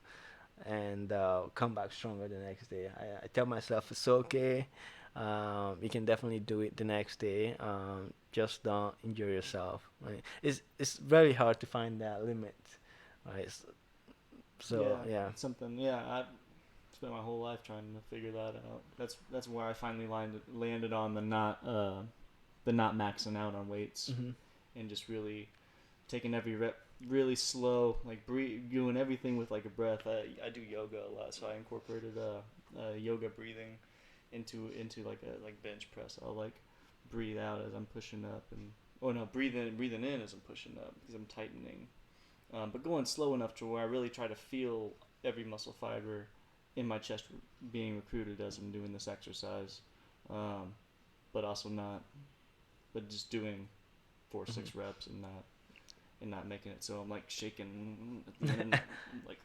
and come back stronger the next day. I tell myself it's okay. You can definitely do it the next day. Just don't injure yourself. Right? It's very hard to find that limit. Right? So
Yeah,
yeah.
it's something. Yeah, I've spent my whole life trying to figure that out. That's where I finally landed on the not maxing out on weights
Hmm.
and just really taking every rep really slow, like doing everything with like a breath. I do yoga a lot, so I incorporated yoga breathing into like bench press. I'll like breathe out as I'm pushing up and oh no, breathing in as I'm pushing up because I'm tightening. But going slow enough to where I really try to feel every muscle fiber in my chest being recruited as I'm doing this exercise, but also not, but just doing 4 6
Hmm.
reps and not making it so I'm like shaking at the end, like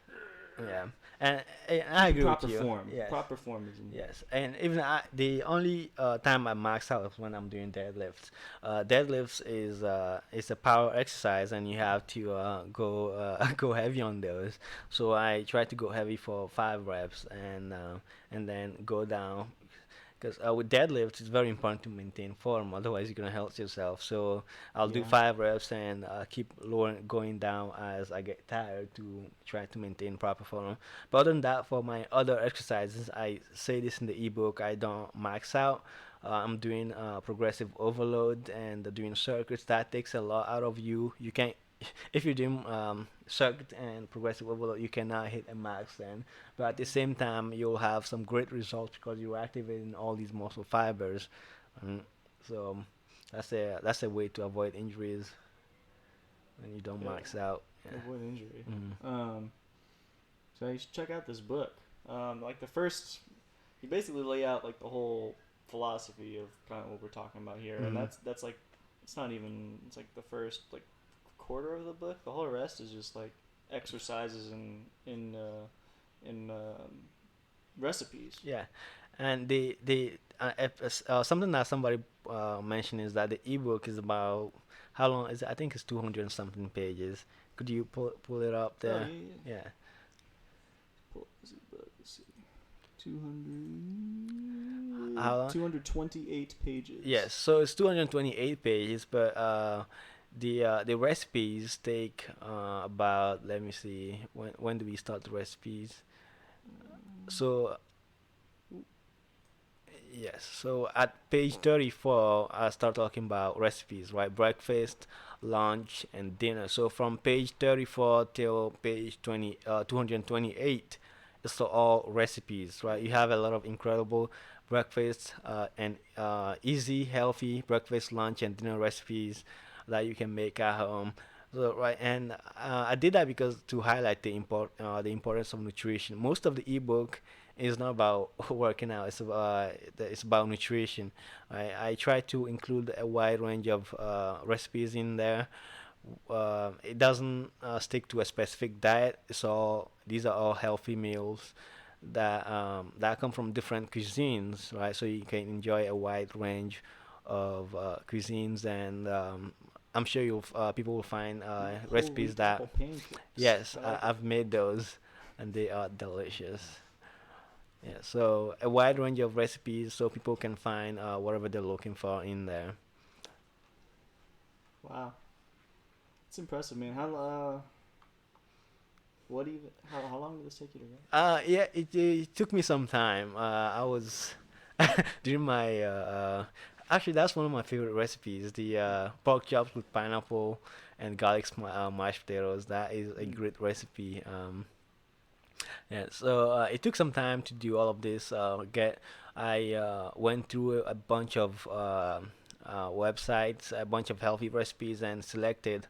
Yeah, and I
keeping
agree with
proper
you.
form.
Yes.
Proper form is
Yes, and even the only time I max out is when I'm doing deadlifts. Deadlifts is a power exercise, and you have to go go heavy on those. So I try to go heavy for 5 reps, and then go down. Because with deadlifts, it's very important to maintain form. Otherwise, you're gonna hurt yourself. So I'll do
yeah.
5 reps and keep lowering, going down as I get tired to try to maintain proper form. But other than that, for my other exercises, I say this in the ebook. I don't max out. I'm doing progressive overload and doing circuits. That takes a lot out of you. You can't if you're doing circuit and progressive overload, you cannot hit a max then. But at the same time, you'll have some great results because you're activating all these muscle fibers. Um, so that's a way to avoid injuries when you don't
Yeah,
max out. Yeah.
avoid injury.
Mm.
Um, so you should check out this book. Like the first, you basically lay out like the whole philosophy of kind of what we're talking about here, and
Mm.
that's like it's not even it's like the first like quarter of the book. The whole rest is just like exercises and in recipes.
Yeah, and something that somebody mentioned is that the ebook is about how long is it? I think it's 200 and something pages. Could you pull it up
Oh
there?
yeah, yeah.
Yeah.
Let's see. 200,
How long?
228 pages.
Yes, so it's 228 pages, but the recipes take about, let me see, when do we start the recipes? So yes, so at page 34, I start talking about recipes, right? Breakfast, lunch, and dinner. So from page 34 till page 228, it's all recipes, right? You have a lot of incredible breakfast and easy, healthy breakfast, lunch, and dinner recipes that you can make at home. So right, and I did that because to highlight the importance of nutrition. Most of the ebook is not about working out. It's about nutrition. I try to include a wide range of recipes in there. It doesn't stick to a specific diet. These are all healthy meals that come from different cuisines, right? So you can enjoy a wide range of cuisines, and I'm sure people will find recipes
wheat
that
apple pancakes.
yes,
I like it.
I've made those, and they are delicious. Yeah, so a wide range of recipes so people can find whatever they're looking for in there.
Wow, it's impressive, man. What even? How long did this take you to write?
Yeah, it took me some time. I was during my actually that's one of my favorite recipes. The pork chops with pineapple and garlic mashed potatoes. That is a
Mm.
great recipe. Yeah, so it took some time to do all of this. I went through a bunch of websites, a bunch of healthy recipes, and selected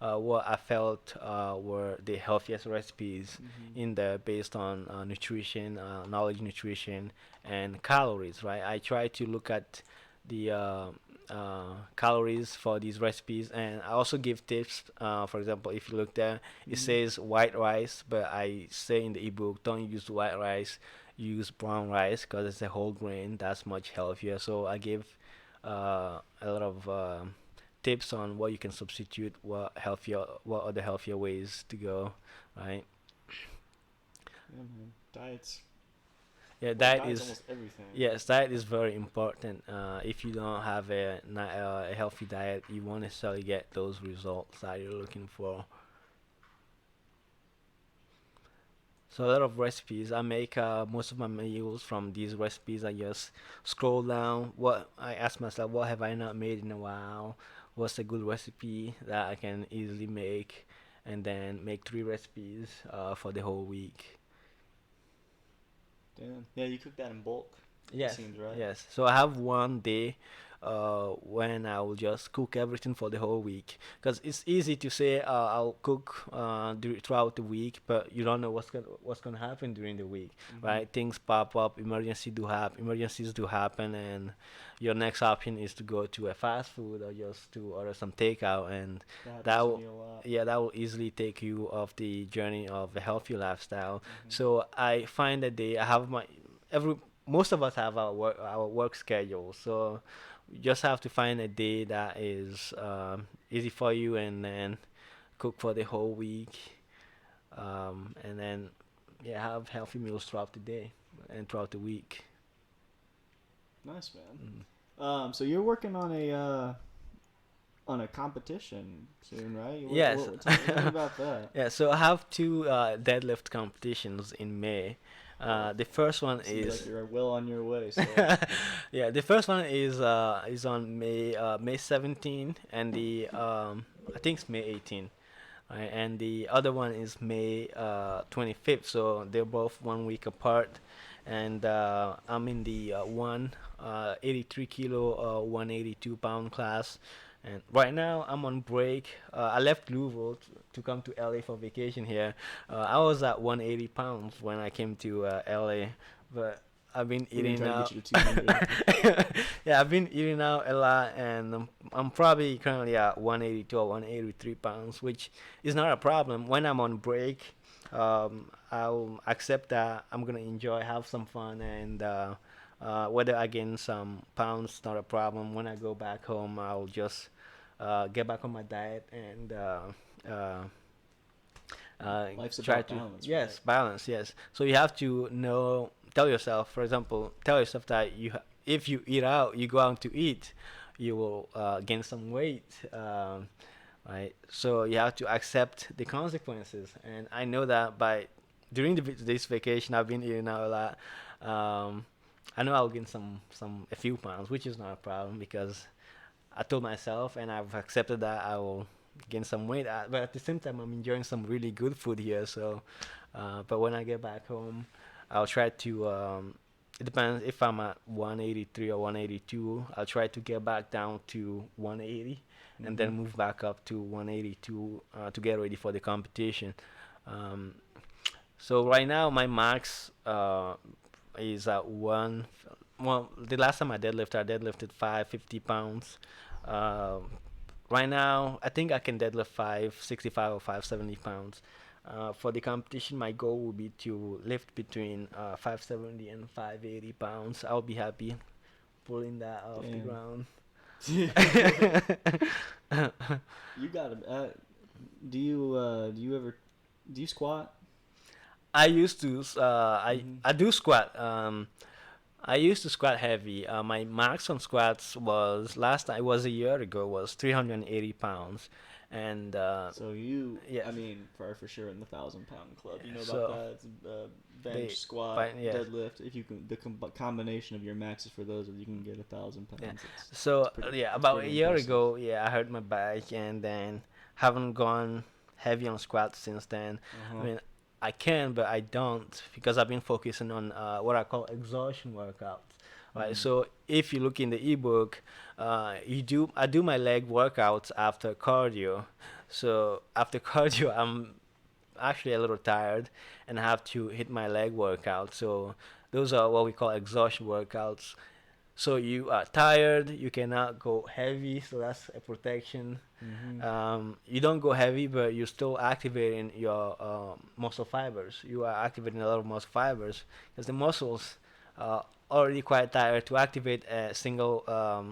what I felt were the healthiest recipes
Mm-hmm.
in there based on nutrition, knowledge, nutrition, and calories. Right, I try to look at the calories for these recipes, and I also give tips. For example, if you look there, it
Mm-hmm.
says white rice, but I say in the ebook, don't use white rice, use brown rice because it's a whole grain. That's much healthier. So I give a lot of tips on what you can substitute, what other healthier ways to go, right?
Yeah, man. Diets.
Yeah,
Well,
diet
diet's
is
almost everything.
yes, diet is very important. If you don't have a healthy diet, you won't necessarily get those results that you're looking for. So a lot of recipes. I make most of my meals from these recipes. I just scroll down. What I ask myself, what have I not made in a while? What's a good recipe that I can easily make, and then make three recipes for the whole week.
Damn. Yeah, you cook that in bulk. It
Yes,
seems right.
yes. So I have one day when I will just cook everything for the whole week. Because it's easy to say I'll cook throughout the week, but you don't know what's gonna happen during the week,
Mm-hmm.
right? Things pop up, emergencies do happen, and your next option is to go to a fast food or just to order some takeout, and
That
that
happens to
will
me a lot.
yeah, that will easily take you off the journey of a healthy lifestyle.
Mm-hmm.
So I find that day I have my every most of us have our work schedule, so you just have to find a day that is easy for you, and then cook for the whole week, and then yeah, have healthy meals throughout the day and throughout the week.
Nice, man.
Mm.
So you're working on a competition soon, right?
Yes.
Tell me about that.
Yeah, so I have two deadlift competitions in May.
Oh,
The first one
seems like
is
you're well on your way. So.
yeah, the first one is on May 17, and the I think it's May 18, right? And the other one is May 25th. So they're both 1 week apart, and I'm in the 83 kilo 182 pound class. And right now I'm on break. I left Louisville to come to LA for vacation here. I was at 180 pounds when I came to LA, but I've been
We're gonna
eating
try to get
out.
you to 200.
Yeah, I've been eating out a lot, and I'm probably currently at 182 or 183 pounds, which is not a problem. When I'm on break, I'll accept that I'm gonna enjoy, have some fun, and whether I gain some pounds, not a problem. When I go back home, I'll just get back on my diet, and uh,
Life's
try
about
to
balance.
yes,
Right?
balance, yes. So you have to tell yourself, for example, tell yourself that if you eat out, you go out to eat, you will gain some weight. Right? So you have to accept the consequences. And I know that by during this vacation, I've been eating out a lot. I know I'll gain a few pounds, which is not a problem because I told myself and I've accepted that I will gain some weight. But at the same time, I'm enjoying some really good food here. So, but when I get back home, I'll try to. It depends if I'm at 183 or 182. I'll try to get back down to 180 and then move back up to 182 to get ready for the competition. Um, so right now my max is at one. Well, the last time I deadlifted 550 pounds. Right now, I think I can deadlift 565 or 570 pounds. For the competition, my goal will be to lift between 570 and 580 pounds. I'll be happy pulling that off the ground.
You got to. Do you squat?
I used to. I do squat. I used to squat heavy. My max on squats was last time. It was a year ago. Was 380 pounds, and
so you.
Yeah.
I mean, for sure in the 1,000-pound club. You know about
So
that. It's bench, squat,
yeah.
deadlift. If you can, the combination of your maxes for those, you can get 1,000 pounds.
Yeah.
It's
About a year
impressive.
ago, I hurt my back, and then haven't gone heavy on squats since then. I mean, I can, but I don't because I've been focusing on what I call exhaustion workouts. Right. So if you look in the ebook, I do my leg workouts after cardio. So after cardio, I'm actually a little tired and I have to hit my leg workout. So those are what we call exhaustion workouts. So you are tired, you cannot go heavy, so that's a protection. You don't go heavy, but you're still activating your muscle fibers. You are activating a lot of muscle fibers because the muscles are already quite tired. To activate a single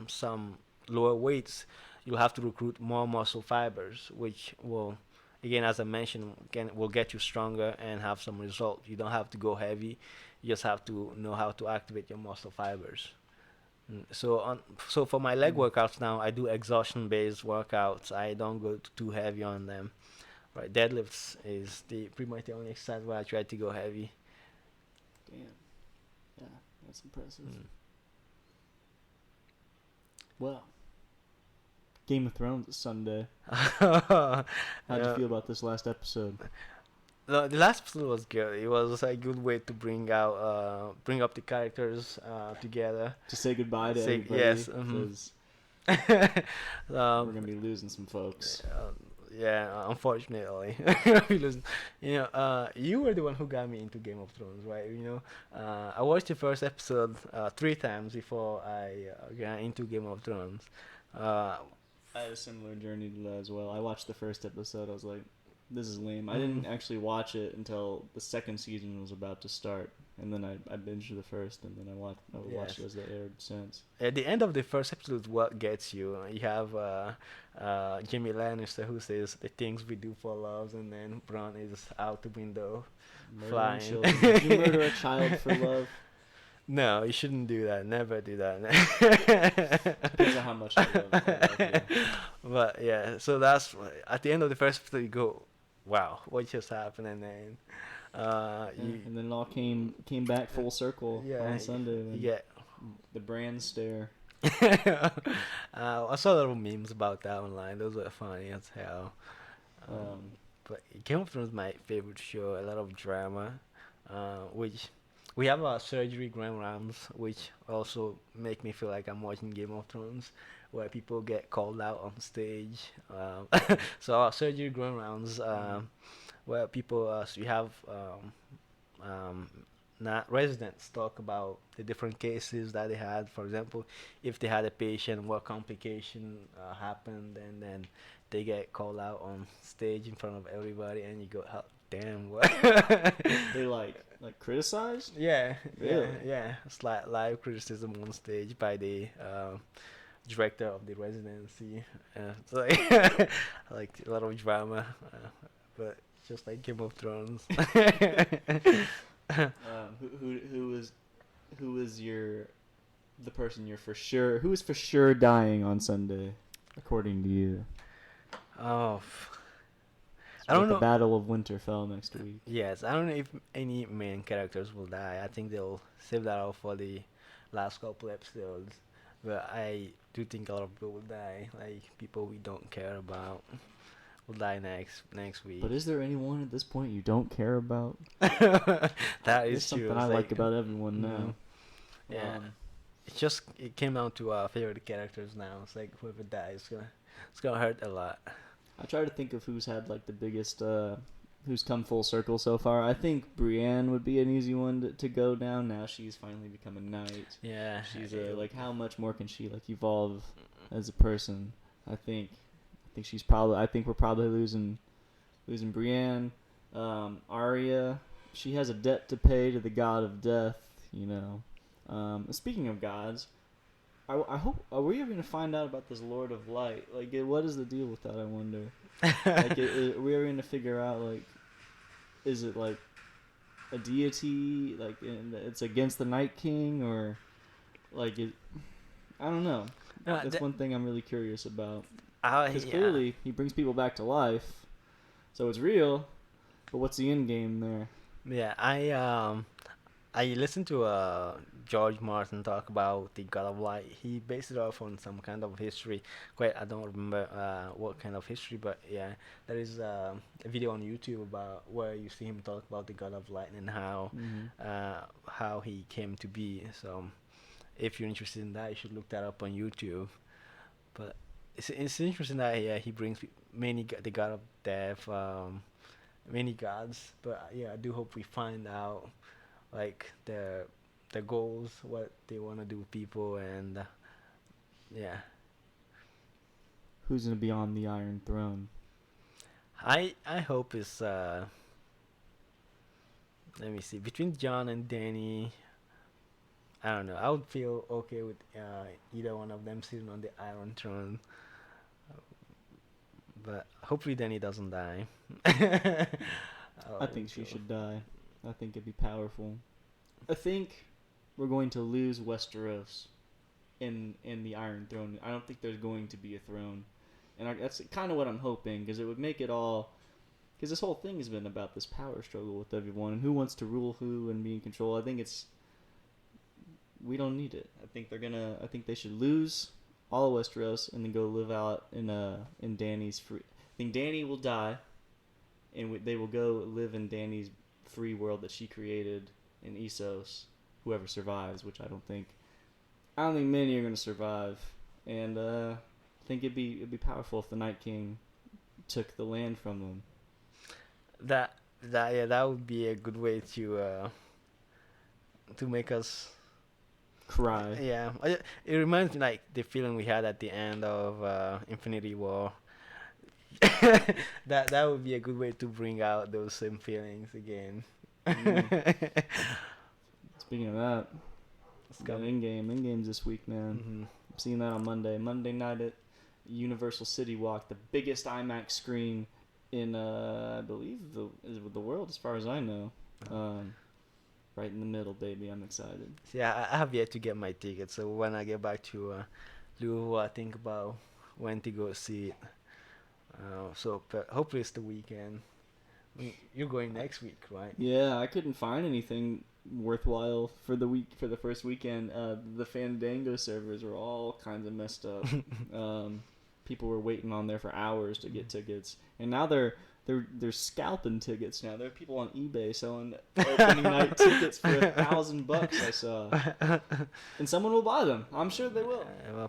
some lower weights, you'll have to recruit more muscle fibers, which will, again, as I mentioned, will get you stronger and have some result. You don't have to go heavy. You just have to know how to activate your muscle fibers. So for my leg workouts now, I do exhaustion-based workouts. I don't go too heavy on them. Right, deadlifts is pretty much the only exercise where I try to go heavy.
Damn. Yeah, that's impressive. Well, Game of Thrones is Sunday. How'd you feel about this last episode?
The last episode was good. It was a good way to bring up the characters together.
To say goodbye to everybody.
Yes.
Because
we're
gonna be losing some folks.
Yeah, unfortunately. You were the one who got me into Game of Thrones, right? I watched the first episode 3 times before I got into Game of Thrones.
I had a similar journey to that as well. I watched the first episode. I was like, this is lame. I didn't actually watch it until the second season was about to start, and then I binged the first, and then I watched it as they aired since.
At the end of the first episode is what gets you. You have Jaime Lannister who says the things we do for love, and then Bronn is out the window flying.
Did you murder a child for love?
No, you shouldn't do that. Never do that.
Depends on how much I love you.
But yeah, so that's at the end of the first episode you go, wow, what just happened? And then
and then it all came back full circle on Sunday.
Yeah,
the brand stare.
I saw little memes about that online. Those were funny as hell. But Game of Thrones is my favorite show. A lot of drama, which we have our surgery grand rounds, which also make me feel like I'm watching Game of Thrones, where people get called out on stage. So our surgery grand rounds, where people we have not residents talk about the different cases that they had. For example, if they had a patient, what complication happened, and then they get called out on stage in front of everybody, and you go, oh, damn, what?
They like criticized?
Yeah,
really?
Yeah. It's like live criticism on stage by the director of the residency. It's like like a lot of drama, but just like Game of Thrones.
Who is the person who is for sure dying on Sunday, according to you?
Oh,
I don't know. The Battle of Winterfell next week.
Yes, I don't know if any main characters will die. I think they'll save that out for the last couple episodes. But I do think a lot of people will die, like people we don't care about will die next week.
But is there anyone at this point you don't care about?
That is true.
Something I like about everyone now.
Yeah, it came down to favorite characters now. It's like whoever dies, it's gonna hurt a lot.
I try to think of who's had like the biggest, who's come full circle so far. I think Brienne would be an easy one to go down. Now she's finally become a knight.
Yeah,
she's like, how much more can she like evolve as a person? I think we're probably losing Brienne. Arya, she has a debt to pay to the god of death. You know. Speaking of gods. I hope. Are we ever going to find out about this Lord of Light? Like, what is the deal with that? I wonder. Like, are we ever going to figure out, like, is it like a deity? Like, it's against the Night King, or like it? I don't know. That's one thing I'm really curious about. Because clearly he brings people back to life, so it's real. But what's the end game there?
Yeah, I listened to George Martin talk about the God of Light. He based it off on some kind of history. I don't remember what kind of history, but yeah, there is a video on YouTube about where you see him talk about the God of Light and how he came to be. So if you're interested in that, you should look that up on YouTube. But it's interesting that he brings the God of Death, many gods. But yeah, I do hope we find out like their goals, what they want to do with people, and yeah.
Who's gonna be on the Iron Throne?
I hope it's let me see, between John and Danny. I don't know. I would feel okay with either one of them sitting on the Iron Throne, but hopefully Danny doesn't die.
I think she should die. I think it'd be powerful. I think we're going to lose Westeros in the Iron Throne. I don't think there's going to be a throne. And that's kind of what I'm hoping, because it would make it all... Because this whole thing has been about this power struggle with everyone, and who wants to rule who and be in control. I think it's... We don't need it. I think they should lose all of Westeros and then go live out in Dany's free... I think Dany will die, and they will go live in Dany's free world that she created in Essos, whoever survives, which I don't think many are going to survive. And I think it'd be powerful if the Night King took the land from them.
That would be a good way to make us
cry.
Yeah, it reminds me like the feeling we had at the end of Infinity War. that would be a good way to bring out those same feelings again.
Speaking of that, Endgame's this week, man.
Mm-hmm.
I'm seeing that on Monday night at Universal City Walk, the biggest IMAX screen in I believe the world, as far as I know. Right in the middle, baby. I'm excited.
Yeah, I have yet to get my ticket, so when I get back to Louisville, I think about when to go see it. But hopefully it's the weekend. You're going next week, right?
Yeah, I couldn't find anything worthwhile for the first weekend. The Fandango servers were all kinds of messed up. People were waiting on there for hours to get tickets, and now they're scalping tickets now. There are people on eBay selling opening night tickets for $1,000. I saw, and someone will buy them. I'm sure they will.
Well,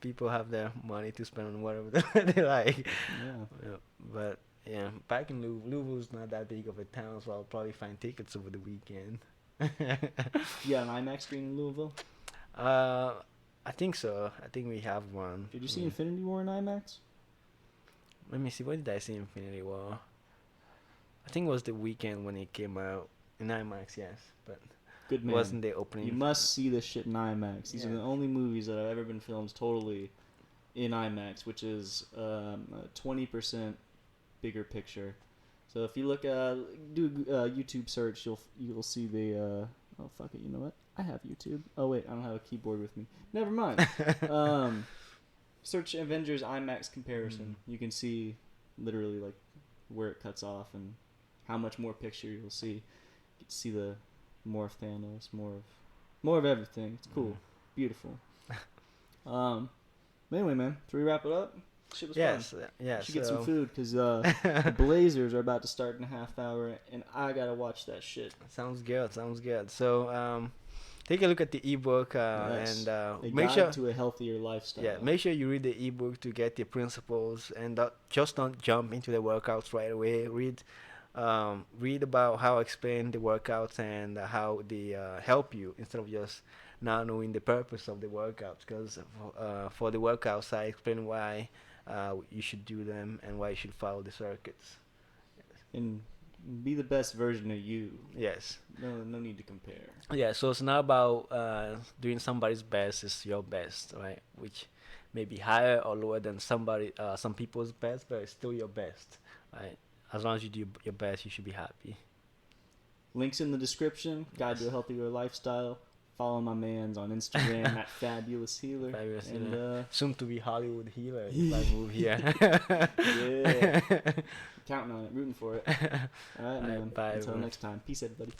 people have their money to spend on whatever they like. Yeah. But yeah, back in Louisville's not that big of a town, so I'll probably find tickets over the weekend.
You got an IMAX screen in Louisville?
I think so. I think we have one.
Did you see Infinity War in IMAX?
Let me see. When did I see Infinity War? I think it was the weekend when it came out in IMAX. Yes, but
good man.
Wasn't the opening?
You must see this shit in IMAX. These are the only movies that have ever been filmed totally in IMAX, which is a 20% bigger picture. So if you look do a YouTube search, you'll see the oh fuck it, you know what? I have YouTube. Oh wait, I don't have a keyboard with me. Never mind. Search Avengers IMAX comparison. You can see literally like where it cuts off and how much more picture you'll see. You can see the more of Thanos, more of everything. It's cool, beautiful. But anyway, man, should we wrap it up? Shit was fun.
Yes.
Should get some food because the Blazers are about to start in a half hour, and I gotta watch that shit.
Sounds good. So take a look at the ebook
Yes.
and
A
make
guide
sure
to a healthier lifestyle.
Yeah, make sure you read the ebook to get the principles and just don't jump into the workouts right away. Read about how I explain the workouts and how they help you instead of just not knowing the purpose of the workouts. Because for the workouts, I explain why you should do them and why you should follow the circuits.
And be the best version of you.
Yes.
No need to compare.
Yeah, so it's not about doing somebody's best, it's your best, right? Which may be higher or lower than some people's best, but it's still your best, right? As long as you do your best, you should be happy.
Links in the description. Guide to a healthier lifestyle. Follow my man's on Instagram at Fabulous Healer.
Soon to be Hollywood Healer if I move here.
Yeah. Counting on it, rooting for it. All right, man.
Bye,
Until
everyone.
next time. Peace, everybody.